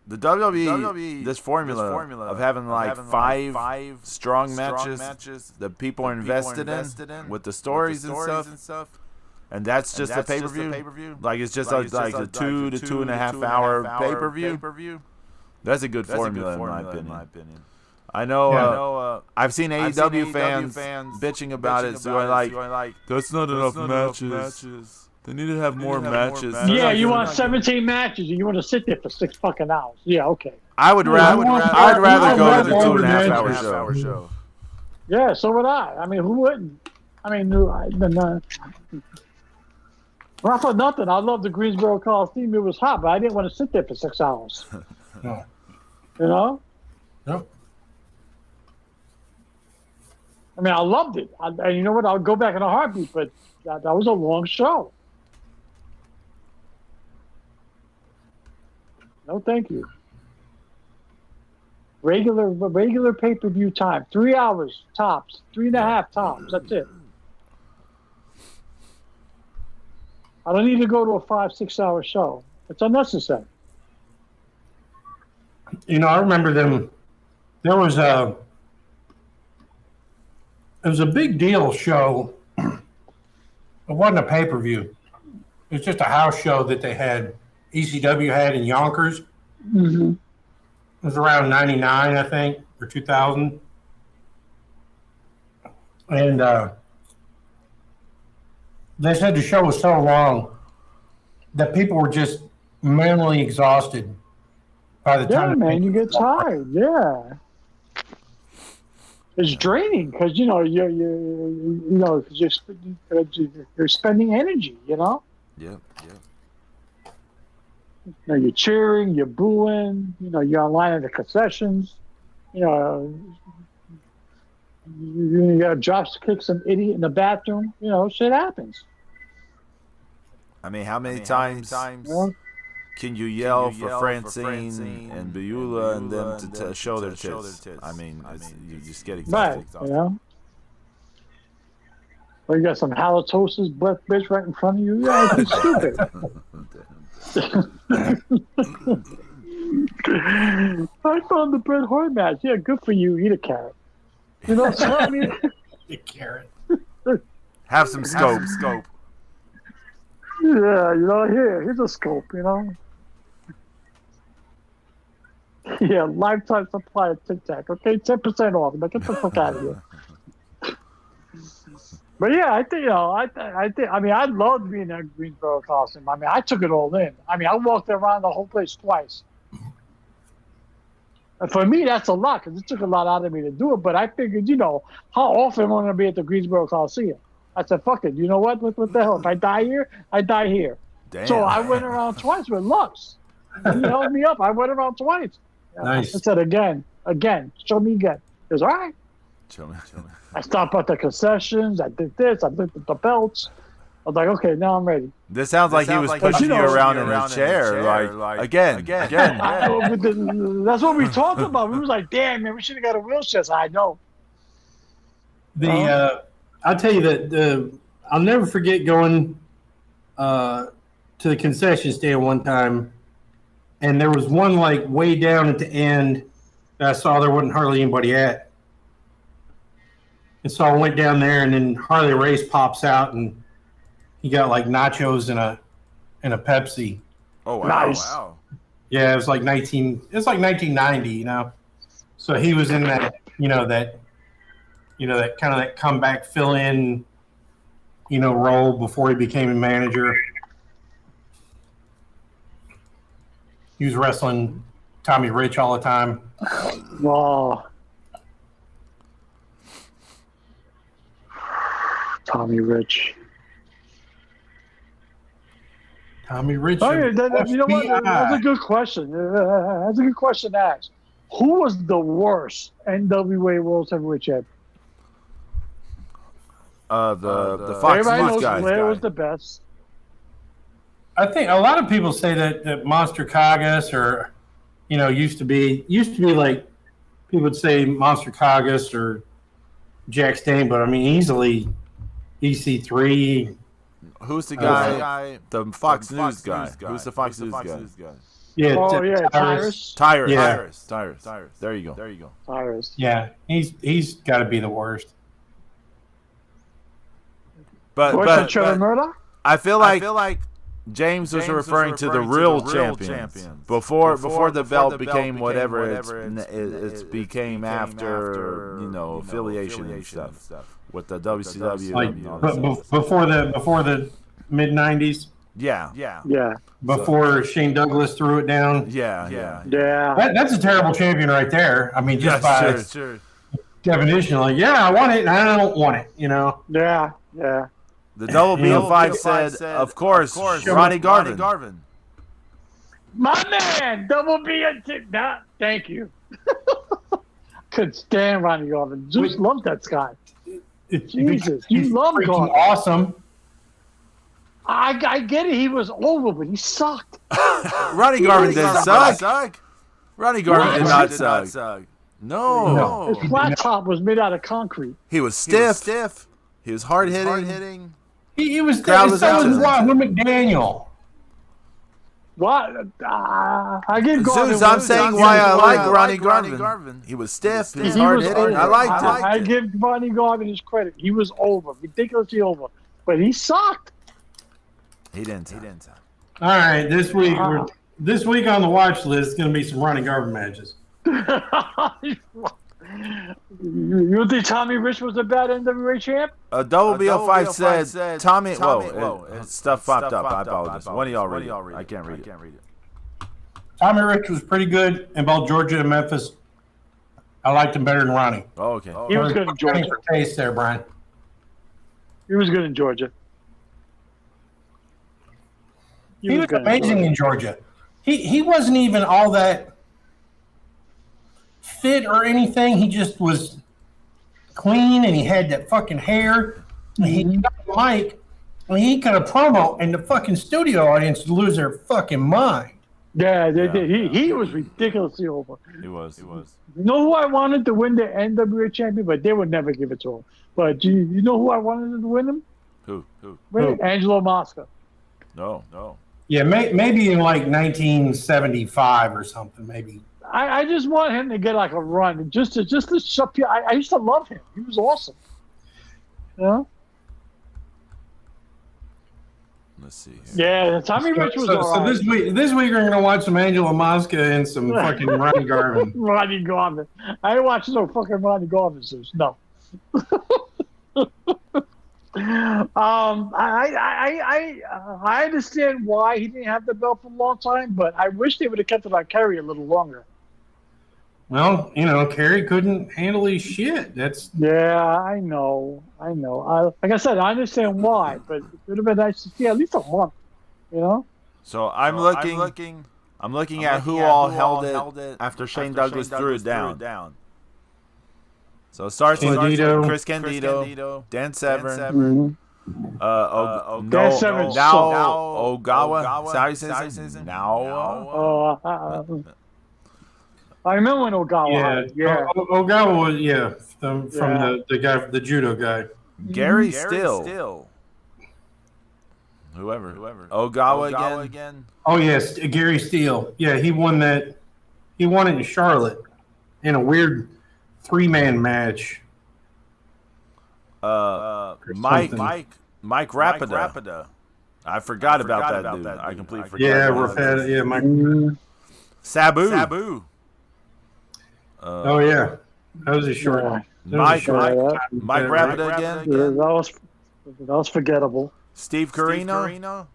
WWE, this formula of having like 5 strong matches that people are invested in with the stories and stuff. And that's just a pay-per-view. Like it's just like a 2 to 2.5 hour pay-per-view. That's a good formula in my opinion. I know. I've seen AEW fans bitching about it. So I'm like, that's not enough matches. They need to have more matches. Yeah, you want 17 matches and you want to sit there for 6 fucking hours. Yeah, okay. I'd rather go to the 2.5 hour show. Yeah, so would I. I mean, who wouldn't? I mean, not for nothing. I love the Greensboro Coliseum. It was hot, but I didn't want to sit there for 6 hours. No. No. I mean, I loved it. And you know what? I'll go back in a heartbeat, but that was a long show. No, thank you. Regular pay-per-view time, 3 hours tops, 3.5 tops. That's it. I don't need to go to a 5-6 hour show. It's unnecessary. I remember them. There was it was a big deal show. It wasn't a pay-per-view. It was just a house show that they had. ECW had in Yonkers. Mm-hmm. It was around 99, I think, or 2000. And they said the show was so long that people were just mentally exhausted by the time. Yeah, man, you get tired. Yeah. It's draining because you're spending energy. Yeah. You're cheering, you're booing. You're online at the concessions. You got to drop kick some idiot in the bathroom. Shit happens. I mean, how many times can you yell for Francine and Beulah and them to show their tits? I mean, you just get exhausted. Right, Or you got some halitosis breath bitch right in front of you. Yeah, it's stupid. I found the Bret Hart match. Yeah, good for you. Eat a carrot. So I mean, a carrot. Have some scope. Yeah, here's a scope. Yeah, lifetime supply of Tic Tac. Okay, 10% off. Now get the fuck out of here. But yeah, I think I mean, I loved being at Greensboro Coliseum. I mean, I took it all in. I mean, I walked around the whole place twice. And for me, that's a lot because it took a lot out of me to do it. But I figured, how often am I going to be at the Greensboro Coliseum? I said, fuck it. You know what? What the hell? If I die here, I die here. Damn. So I went around twice with Lux. He held me up. I went around twice. Nice. I said, again, show me again. He goes, all right. Show me. I stopped at the concessions. I did this. I looked at the belts. I was like, okay, now I'm ready. This sounds like he was pushing you around in a chair, like again. That's what we talked about. We was like, damn, man, we should have got a wheelchair. I know. I'll tell you that I'll never forget going to the concession stand one time, and there was one like way down at the end that I saw there wasn't hardly anybody at. And so I went down there, and then Harley Race pops out, and he got like nachos and a Pepsi. Oh wow! Nice. Wow. Yeah, it was like 1990, So he was in that, that kind of that comeback fill in, role before he became a manager. He was wrestling Tommy Rich all the time. Wow. Tommy Rich. Tommy Rich. Oh, yeah, you know what? That's a good question. That's a good question to ask. Who was the worst NWA World Heavyweight Champion? The Fox Everybody News knows guy. Flair was the best. I think a lot of people say that Monster Cagas or, used to be like people would say Monster Cagas or Jack Stain, but I mean easily EC3. Who's the guy? The Fox News guy. Who's the Fox News guy? Yeah. Tyrus. Tyrus. There you go. Tyrus. Yeah, he's got to be the worst. But Trevor Murdoch? I feel like James was referring to the real champions before the belt became whatever it's became after affiliation and stuff with the WCW. Before the mid '90s. Yeah. Before Shane Douglas threw it down. Yeah. That's a terrible champion right there. I mean, just by definition, like, I want it, and I don't want it. Yeah. The Double BO5 said, of course, Ronnie Garvin. My man, Double B. Thank you. Couldn't stand Ronnie Garvin. Zeus loved that guy. Jesus, you love Garvin. Awesome. I get it. He was over, but he sucked. Ronnie Garvin didn't suck. Ronnie Garvin did not suck. No. His flat top was made out of concrete. He was stiff. He was hard hitting. He was Crowd was Rob into McDaniel. What? I give Garvin. Zeus, I'm saying why I like Ronnie Garvin. He was stiff. He was hard hitting. I liked it. I give Ronnie Garvin his credit. He was over, ridiculously over, but he sucked. He didn't. All right, this week on the watch list is going to be some Ronnie Garvin matches. You think Tommy Rich was a bad NWA champ? Double BO5 said Tommy. Stuff popped up. I apologize. One of y'all read it. I can't read it. Tommy Rich was pretty good in both Georgia and Memphis. I liked him better than Ronnie. Oh, okay. He was good in Georgia. For taste there, Brian. He was good in Georgia. He was amazing in Georgia. He wasn't even all that fit or anything. He just was clean, and he had that fucking hair. And he got the mic, and he cut a promo, and the fucking studio audience would lose their fucking mind. Yeah, they did. He was ridiculously over. He was. You know who I wanted to win the NWA champion, but they would never give it to him. But you know who I wanted to win him? Who? Angelo Mosca. No. Yeah, maybe in like 1975 or something, maybe. I just want him to get like a run, just to shut people. I used to love him. He was awesome. Yeah. Let's see. Yeah, Tommy Rich was all right. So this week we're gonna watch some Angelo Mosca and some fucking Ronnie Garvin. Ronnie Garvin. I ain't watching no fucking Ronnie Garvin. No. I understand why he didn't have the belt for a long time, but I wish they would have kept it on Kerry a little longer. Well, Kerry couldn't handle his shit. Yeah, I know. Like I said, I understand why, but it would have been nice to see at least a month. So I'm looking at who all held it after Shane Douglas threw it down. So it starts with Chris Candido, Dan Severn, Dan Severn's Ogawa. Is that how you say his name? I remember when Ogawa. Yeah. Ogawa was from the guy, the judo guy. Gary Still. Whoever. Ogawa again. Oh yes, Gary Steele. Yeah, he won that. He won it in Charlotte in a weird 3-man match. Mike Rapida. I forgot about that dude. I completely forgot. Yeah, Rapida. Yeah, Mike. Sabu. Oh yeah, that was a short. Mike Rapida again. Yeah, that was forgettable. Steve Corino.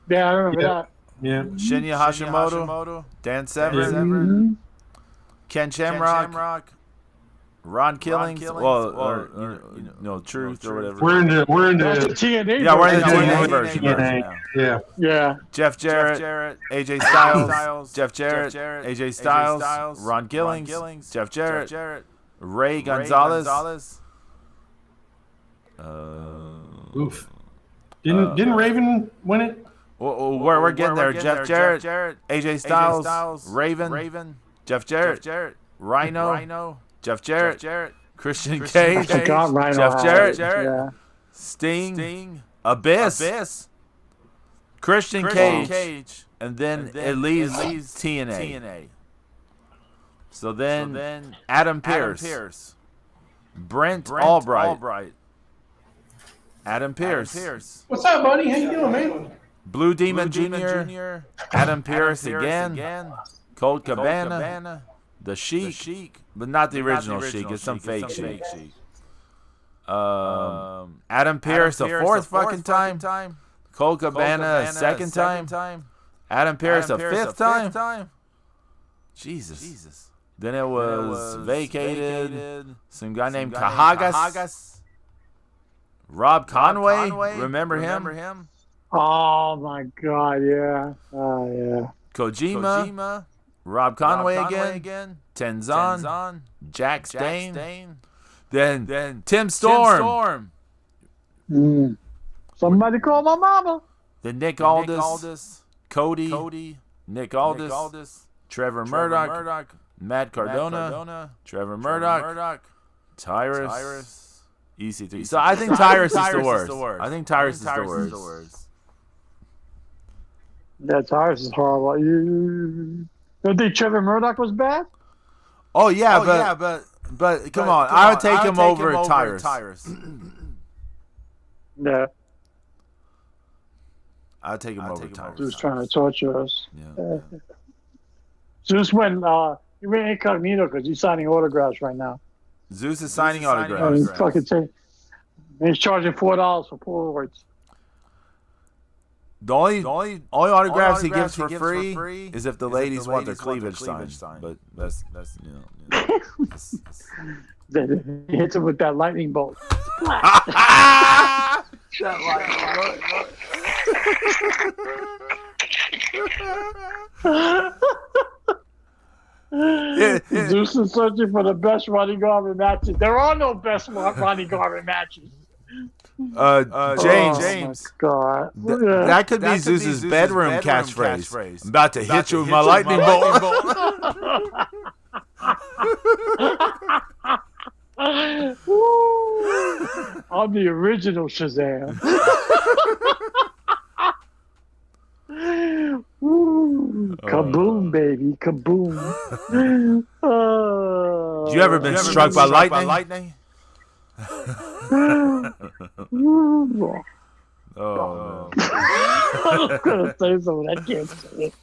Yeah, I remember that. Yeah. Shinya Hashimoto. Dan Severn. Ken Shamrock. Ron Killings. Truth or whatever. We're into That's the TNA. Yeah, we're in the version. TNA version. Yeah. Yeah. Jeff Jarrett, AJ Styles, Jeff Jarrett, AJ Styles, Ron Killings, Jeff Jarrett, Ray Gonzalez. Oof. Didn't Raven win it? We're getting there. Jeff Jarrett, AJ Styles, Raven, Jeff Jarrett, Rhino, Jeff Jarrett, Christian Cage, I forgot Rhino Jeff Jarrett, Yeah. Sting, Abyss, Christian Cage, and then it leaves TNA. So then Adam Pearce, Brent Albright, Adam Pearce. What's up, buddy? How you doing, man? Blue Demon Jr., Adam Pearce again, Colt Cabana, The Sheik, but not the original Sheik. It's some fake Sheik. Adam Pearce a fourth fucking time. Colt Cabana a second time. Adam Pearce a fifth time. Jesus. Then it was vacated. Some guy named Kahagas. Rob Conway. Remember him? Oh my God! Yeah. Oh yeah. Kojima. Rob Conway again. Tenzan. Jack Stain. Then Tim Storm. Somebody call my mama. Then Nick Aldis. Cody. Nick Aldis. Trevor Murdoch. Matt Cardona. Trevor Murdoch. Tyrus. EC3. So I think Tyrus is the worst. I think Tyrus is the worst. Yeah, Tyrus is horrible. You don't think Trevor Murdoch was bad? Oh yeah, but come on. I would take him over Tyrus. Yeah. I'll take him over Tyrus. Zeus trying to torture us. Yeah. Zeus went incognito because he's signing autographs right now. Zeus is signing And autographs. he's charging $4 for Polaroids. The only autographs he gives for free is if the ladies want their cleavage signed. But that's He hits him with that lightning bolt. Zeus is searching for the best Ronnie Garvin matches. There are no best Ronnie Garvin matches. James. God. That could be Zeus's bedroom catchphrase. I'm about to hit you with my lightning bolt. I'm the original Shazam. Kaboom, baby, kaboom. You ever been struck by lightning? Oh. I was gonna say something. I can't say it.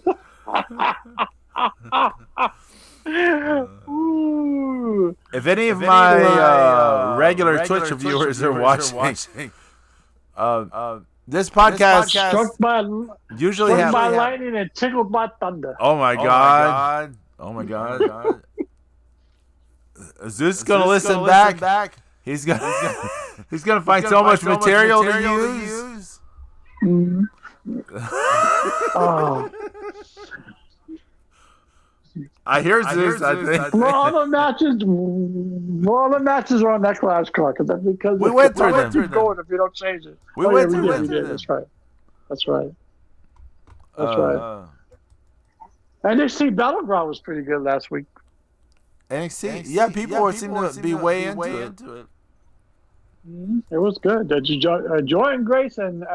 Ooh. If any of my regular Twitch viewers are watching, this podcast Struck by usually has. lightning and tickled by thunder. Oh my god! Oh my god! Is this gonna listen back? He's gonna find so much material to use. Oh. I hear Zeus. I think. All the matches are on that class card because we went through them. Keep going if you don't change it. We went through them. That's right. That's right. NXT Battleground was pretty good last week. NXT? Yeah, people seem to be way into it. It was good. Jordan Grace and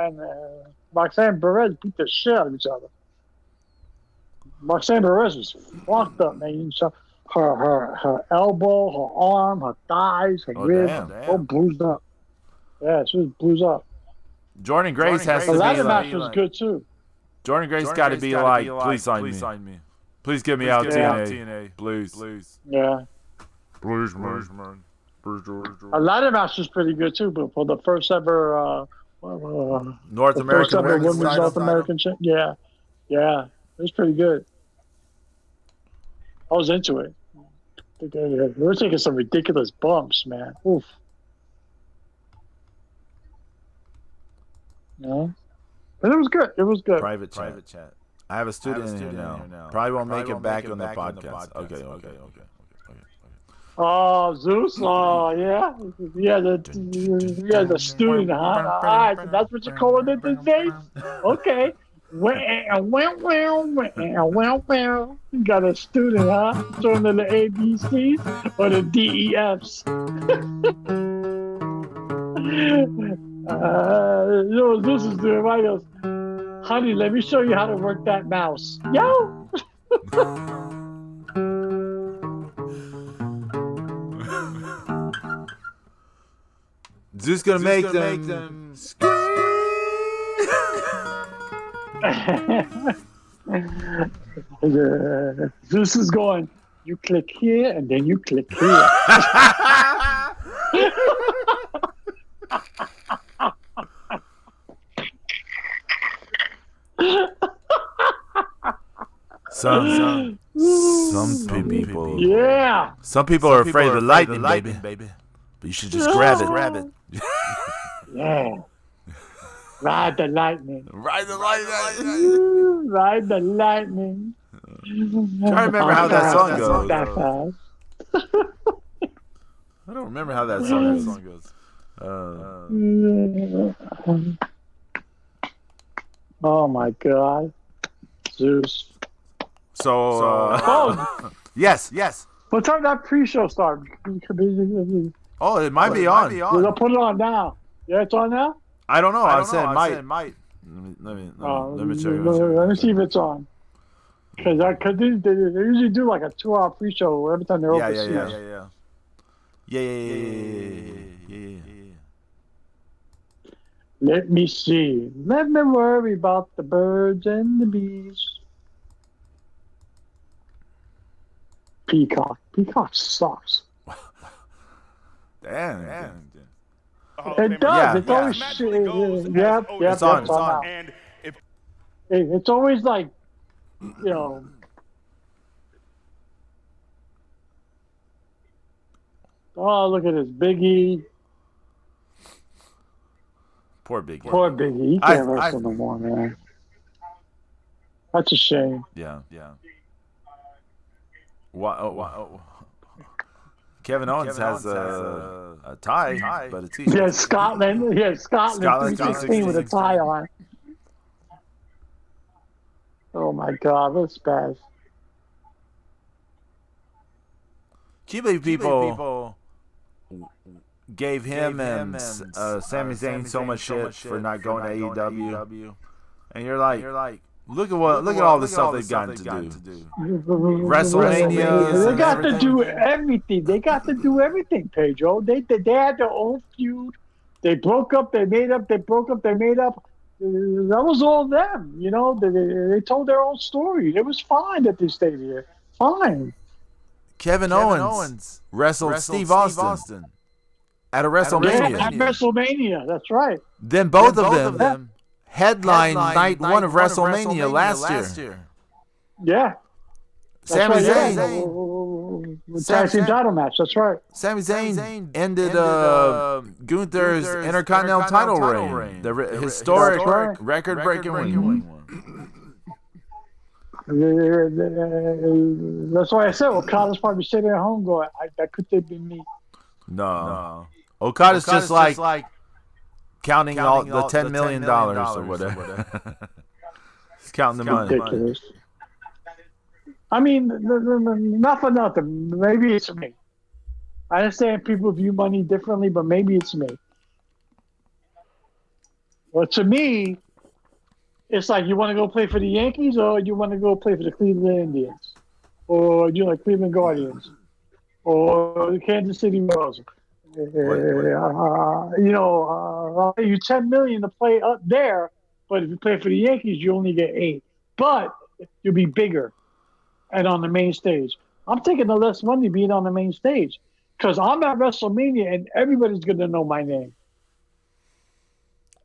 Roxanne Perez beat the shit out of each other. Roxanne Perez was fucked up, man. So her elbow, her arm, her thighs, her ribs, all bruised up. Yeah, she was bruised up. Jordan Grace has to be the like... ladder match was good, too. Jordan Grace got to be like, please sign me. Please get me out TNA. Please. Yeah. Please, man. A ladder match was pretty good, too, but for the first ever... North American women's North American shit. Yeah. It was pretty good. I was into it. We were taking some ridiculous bumps, man. Oof. Yeah. But it was good. Private chat. I have a student in here now. Probably won't make it back on the podcast. Okay. Oh, Zeus. Oh, yeah. The student, huh? All right, so that's what you're calling it these days? Okay. Well. You got a student, huh? Showing them the ABCs or the DEFs. Zeus is doing right. He goes, honey, let me show you how to work that mouse. Yo! Zeus gonna make them scream. Zeus is going, you click here and then you click here. Some people. Yeah. Some people are afraid of the lightning, baby. But you should just grab it. Yeah. Ride the lightning. Ride the lightning. Ride the lightning. I remember how that song goes. That fast. I don't remember how that song goes. Oh my God. Zeus. Yes. What time did that pre-show start? Oh, it might be on. We'll put it on now. Yeah, it's on now? I don't know. I said it might. Let me check. Let me see if it's on. Because they usually do like a 2-hour pre-show every time they're overseas. Yeah. Let me see. Let me worry about the birds and the bees. Peacock sucks. Damn. It does. It's always shit. Yep. It's on. And it's always like, oh, look at this Biggie. Poor Biggie. He can't wrestle no more, man. That's a shame. Yeah. Kevin Owens has a tie, but a t-shirt. Yeah, Scotland 316 with a tie on. Oh my God, that's bad. Cuba people gave him and Sami Zayn so much shit for not going to AEW, and you're like, look at all the stuff they've gotten to do. WrestleMania. They got to do everything. They got to do everything, Pedro. They had their own feud. They broke up. They made up. They broke up. They made up. That was all them. They told their own story. It was fine that they stayed here. Fine. Kevin Owens wrestled Steve Austin at a WrestleMania. Yeah, at WrestleMania. That's right. Then both of them headlined night one of WrestleMania last year. Yeah. Sami Zayn. Tag team title match. That's right. Sami Zayn ended Gunther's Intercontinental title reign. The historic record-breaking win. That's why I said Okada's probably sitting at home going, that could have been me. No. Okada's just like counting all the $10 million or whatever. He's counting the money. Ridiculous. I mean, not for nothing. Maybe it's me. I understand people view money differently, but maybe it's me. Well, to me, it's like you want to go play for the Yankees or you want to go play for the Cleveland Indians or you know, Cleveland Guardians or the Kansas City Royals. I'll pay you $10 million to play up there, but if you play for the Yankees, you only get $8 million. But you'll be bigger and on the main stage. I'm taking the less money being on the main stage because I'm at WrestleMania and everybody's going to know my name.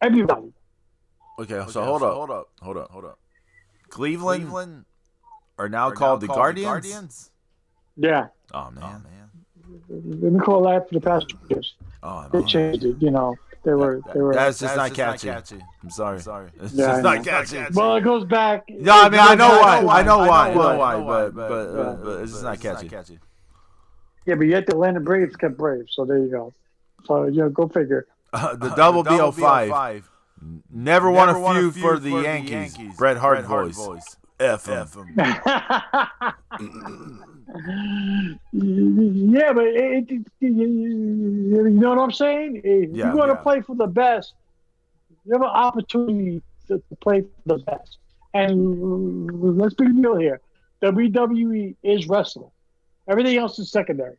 Everybody. Okay, so hold up. Cleveland are now called the Guardians? Yeah. Oh, man. Let me call that for the past 2 years. Oh, they changed it, you know. They were. That's just not catchy. I'm sorry. It's just not catchy. Well, it goes back. No, I mean I know why, but it's just not catchy. Yeah, but yet the Atlanta Braves kept Braves, so there you go. So go figure. The Double B05 never won a feud for the Yankees. Bret Hart voice. F him. Yeah, but you know what I'm saying? If you're going to play for the best, you have an opportunity to play for the best. And let's be real here. WWE is wrestling. Everything else is secondary.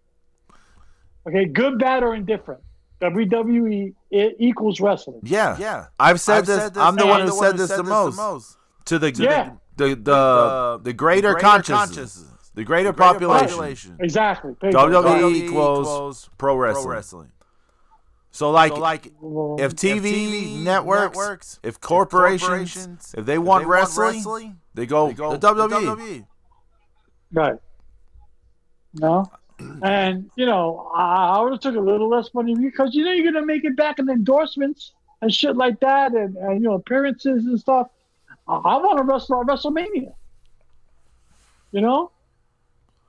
Okay, good, bad, or indifferent. WWE equals wrestling. Yeah. I've said this. I'm the one who said this the most. To the greater consciousness. The greater population. Exactly. WWE equals pro wrestling. So, like if TV networks, if corporations, if they want wrestling, they go the WWE. Right. No? And, I would have took a little less money because, you're going to make it back in endorsements and shit like that and appearances and stuff. I want to wrestle at WrestleMania.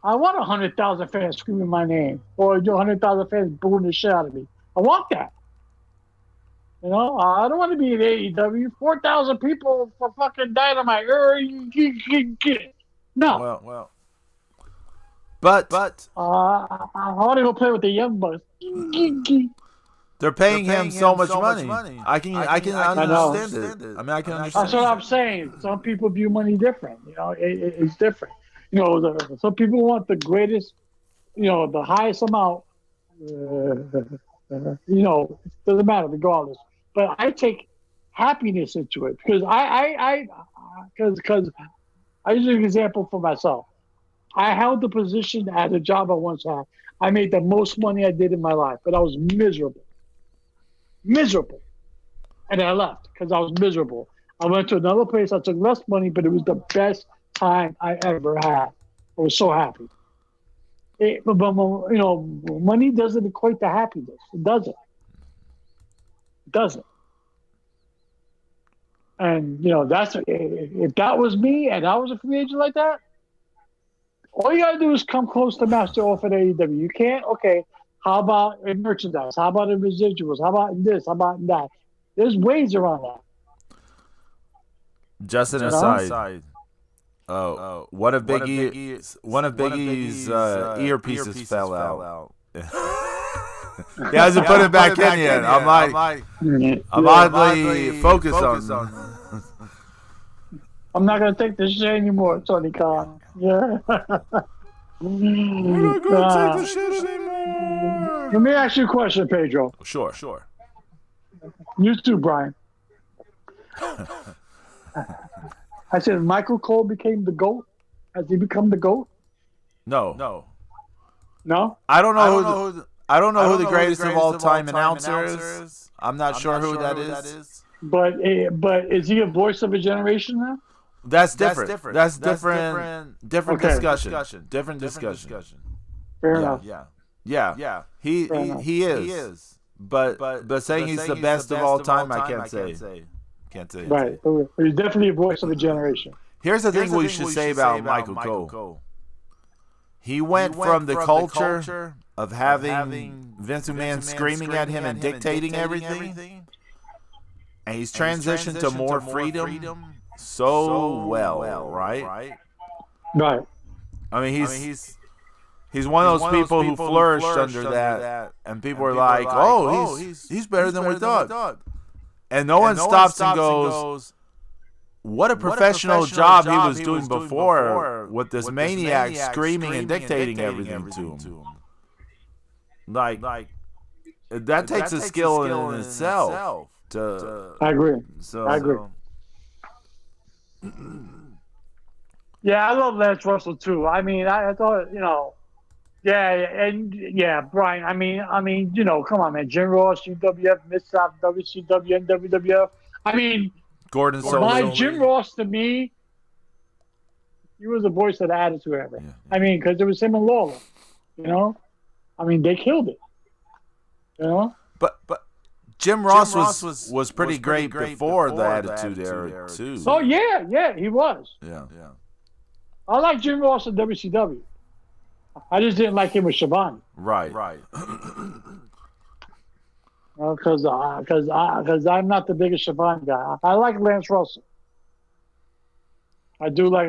I want 100,000 fans screaming my name or 100,000 fans booing the shit out of me. I want that. I don't want to be at AEW. 4,000 people for fucking Dynamite. No. Well. But I want to go play with the Young Bucks. They're paying him so much money. I can understand it. I mean, I can understand. That's what I'm saying. Some people view money different. It's different. Some people want the greatest, the highest amount. Doesn't matter regardless. But I take happiness into it because I use an example for myself. I held the position at a job I once had. I made the most money I did in my life, but I was miserable. And I left because I was miserable. I went to another place. I took less money, but it was the best time I ever had. I was so happy. But money doesn't equate to happiness. It doesn't. And, that's if that was me and I was a free agent like that, all you got to do is come close to master off at AEW. You can't? Okay. How about in merchandise? How about in residuals? How about in this? How about in that? There's ways around that. Just an aside. One of Biggie's earpieces fell out. He hasn't put it back in yet. I'm oddly focused on. I'm not gonna take this shit anymore, Tony Khan. Yeah. We're not gonna take this shit anymore. Let me ask you a question, Pedro. Sure. You too, Brian. I said Michael Cole became the GOAT. Has he become the GOAT? No. No? I don't know who the greatest of all time announcer is. I'm not sure who that is. But is he a voice of a generation now? That's different. That's different. Different discussion. Different discussion. Fair enough. Yeah. He is. But saying he's the best of all time, I can't say. Can't say. Right. But he's definitely a voice of a generation. Here's the thing we should say about Michael Cole. He went from the culture of having Vince McMahon screaming at him and dictating everything, and he's transitioned to more freedom so well, right? Right. I mean, he's one of those people who flourished under that, and people are like, "Oh, he's better than we thought," and no one stops and goes, "What a professional job he was doing before with this maniac screaming and dictating everything to him." Like that takes a skill in itself. I agree. I agree. Yeah, I love Lance Russell too. I mean, I thought, Brian. I mean, come on, man. Jim Ross, UWF, Mid-South, WCW, and WWF. I mean, Gordon Solie. Jim Ross to me, he was the voice of the Attitude Era. Yeah. I mean, because it was him and Lawler. I mean, they killed it. But Jim Ross was pretty great before the Attitude Era too. Oh yeah, he was. Yeah. I like Jim Ross in WCW. I just didn't like him with Schiavone. Right. Because I'm not the biggest Schiavone guy. I like Lance Russell. I do like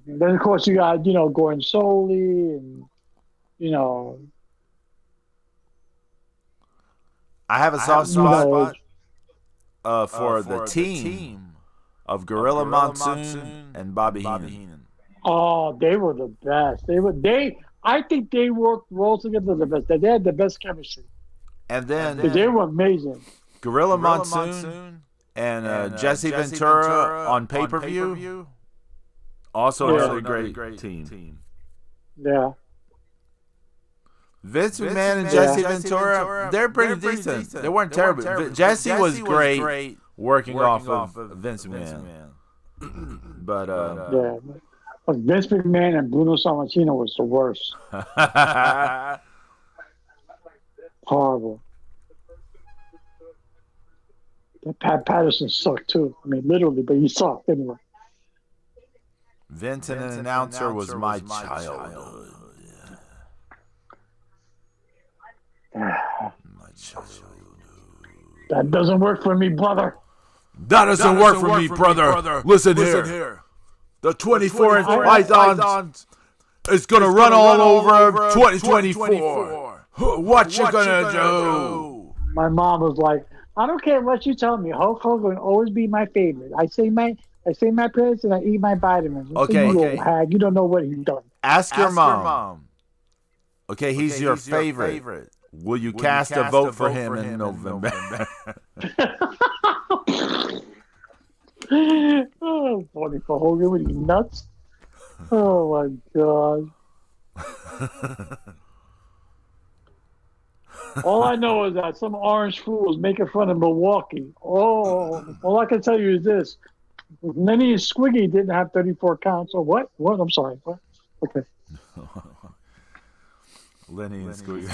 then of course you got Gordon Solie and I have a soft spot for the team of Gorilla Monsoon and Bobby Heenan. Oh, they were the best. I think they worked well together the best. They had the best chemistry. And then they were amazing. Gorilla Monsoon and Jesse Ventura on pay-per-view. Also another great team. Yeah. Vince McMahon and Jesse Ventura, they're pretty decent. They weren't terrible. Jesse was great working off of Vince McMahon. But yeah. But Vince McMahon and Bruno Sammartino was the worst. Horrible. That Pat Patterson sucked too. I mean, literally, but he sucked anyway. Vince and an announcer was my childhood. My childhood. That doesn't work for me, brother. That doesn't work for me, brother. Listen here. The 24-inch Python is going to run all over 2024. What you going to do? My mom was like, I don't care what you tell me. Hulk Hogan will always be my favorite. I say my prayers and I eat my vitamins. Okay. You old hag. You don't know what he's done. Ask your mom. Okay, he's your favorite. Will you cast a vote for him in November? Oh, voting for Hogan, what are you nuts? Oh my God. All I know is that some orange fool was making fun of Milwaukee. Oh, all I can tell you is this. Lenny and Squiggy didn't have 34 counts. Oh, what? What? I'm sorry. What? Okay. Lenny and Squiggy.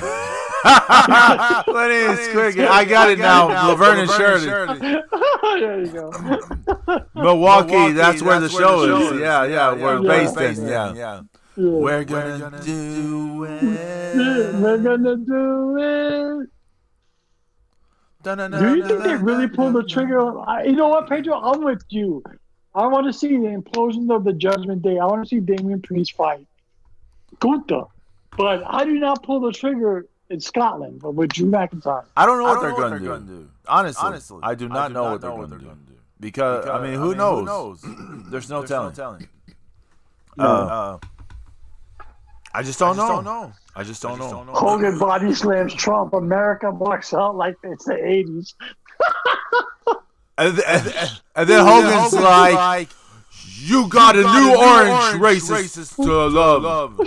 Lenny and Squiggy. I got it now. Laverne and Shirley. There you go. Milwaukee, that's where the show is. Yeah. We're based in. Yeah. We're gonna do it. We're gonna do it. Do you think they really pulled the trigger? You know what, Pedro? I'm with you. I want to see the implosion of the Judgment Day. I want to see Damian Priest fight Gunther. But I do not pull the trigger in Scotland with Drew McIntyre. I don't know what they're going to do. Honestly, I do not know what they're going to do. Because, I mean, who knows? There's no telling. I just don't know. I just don't know. Hogan body slams Trump. America marks out like it's the 80s. And then Hogan's like, You got a new orange racist to love.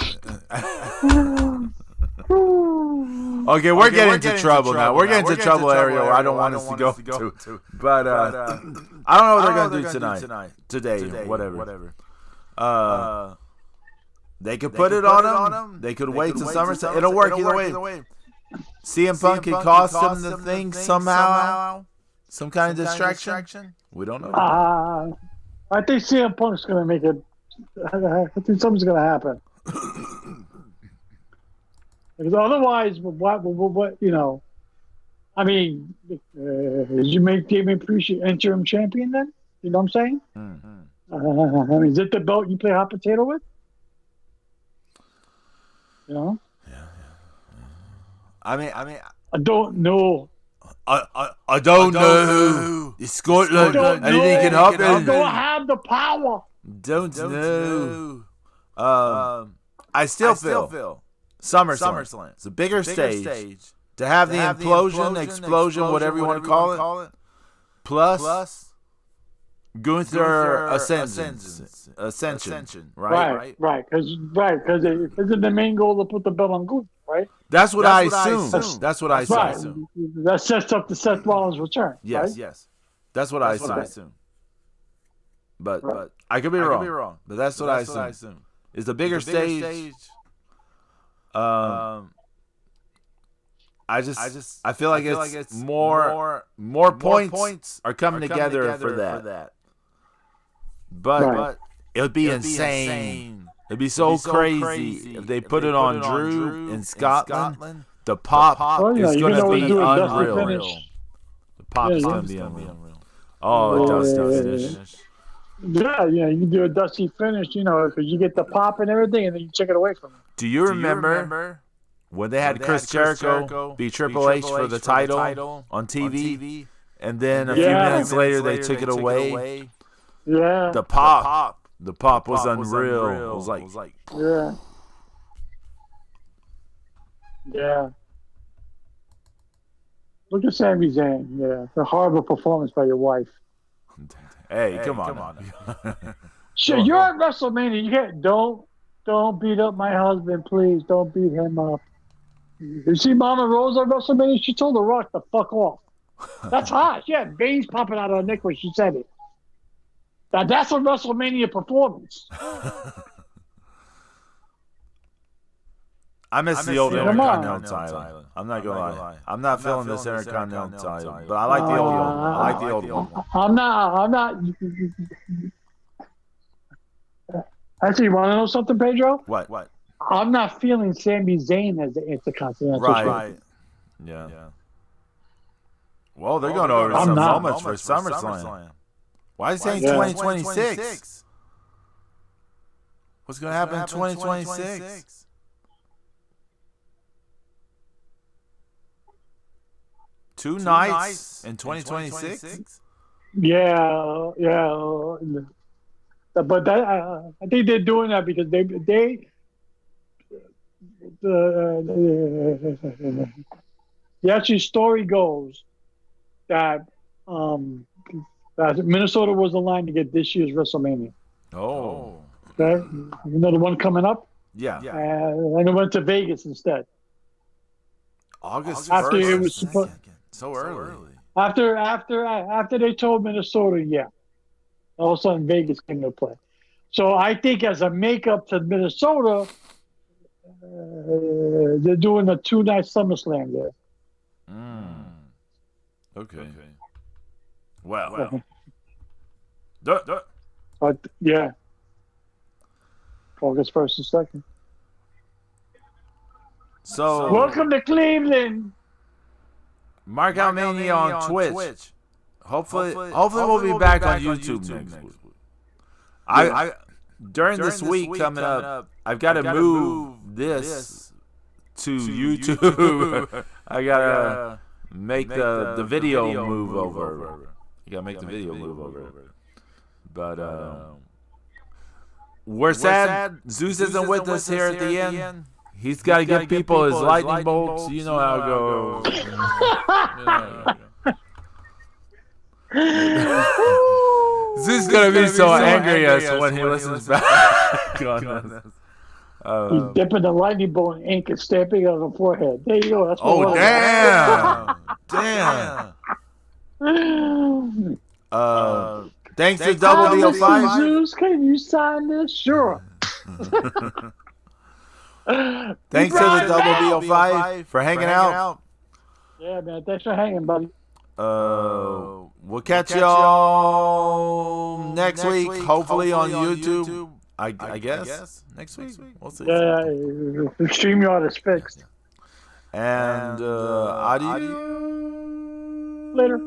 Okay, we're getting into trouble now. We're getting into trouble area where I don't want us to go to. But I don't know what they're going to do tonight. Today, whatever. They could put it on him. They could wait till SummerSlam. It'll work either way. CM Punk could cost him the thing somehow. Some kind of distraction. We don't know. I think CM Punk's going to make it. I think something's going to happen. Because otherwise, what you know? I mean, you make Damien Priest your interim champion then? You know what I'm saying? Mm-hmm. I mean, is it the belt you play hot potato with? You know? Yeah. I mean, I don't know. I don't know. It's Scotland. Anything can happen. I don't have the power. Don't know. I still feel SummerSlam. It's a bigger stage. To have the implosion, explosion, whatever you want to call it. Plus Gunther ascension. Right. Because isn't the main goal to put the belt on Gunther, right? That's what I assume. That's what I assume. That sets up the Seth Rollins return. Yes. That's what I assume. But I could be wrong. But that's what I assume. It's the bigger stage. I feel like it's more points are coming together for that. But it would be insane. It'd be so crazy if they put it on Drew in Scotland. The pop is going to be unreal. The pop is going to be unreal. Oh, Dusty finish. Yeah, you can do a Dusty finish, because you get the pop and everything, and then you take it away from him. Do you remember when they had Chris Jericho beat Triple H for the title on TV, and then a few minutes later they took it away? Yeah. The pop was unreal. It was like yeah. Look at Sami Zayn. Yeah, the horrible performance by your wife. Hey, come on. Sure, you're at WrestleMania. You can't. Don't beat up my husband, please. Don't beat him up. You see Mama Rose at WrestleMania? She told The Rock to fuck off. That's hot. She had veins popping out of her neck when she said it. That's a WrestleMania performance. I miss the old Intercontinental title. I'm not going to lie. I'm not feeling this Intercontinental title, but I like the old one. I like the old one. I'm not. Actually, you want to know something, Pedro? What? I'm not feeling Sami Zayn as the Intercontinental champion. Right. Yeah. Well, they're going over some moments for SummerSlam. Why is he saying 2026? What's going to happen in 2026? Two nights in 2026? Yeah. But that, I think they're doing that because the actual story goes that Minnesota was the line to get this year's WrestleMania. Oh. Okay? You know the one coming up? Yeah. And it went to Vegas instead. August 1st? After it was so early. After they told Minnesota, yeah. All of a sudden, Vegas came into play. So I think as a makeup to Minnesota, they're doing a 2-night SummerSlam there. Okay. Well. But yeah, August 1st and 2nd. So welcome to Cleveland. Mark Out Mania on Twitch. Hopefully we'll be back on YouTube next week. I during this week coming up, I've got to move this to YouTube. I gotta make the video move over. You gotta make the video move over. But we're sad Zeus isn't with us here at the end. He's got to give people his lightning bolts. You know how it goes. Zeus is gonna be so angry at us when he listens back on this. He's dipping the lightning bolt in ink and stamping it on the forehead. There you go. That's what Oh, it damn. Thanks to Double D 05. Zeus, can you sign this? Sure. Thanks to the Double D 05 for hanging out. Yeah, man. Thanks for hanging, buddy. We'll catch y'all next week, hopefully on YouTube. I guess next week. We'll see. Yeah, StreamYard is fixed. And adieu. Later.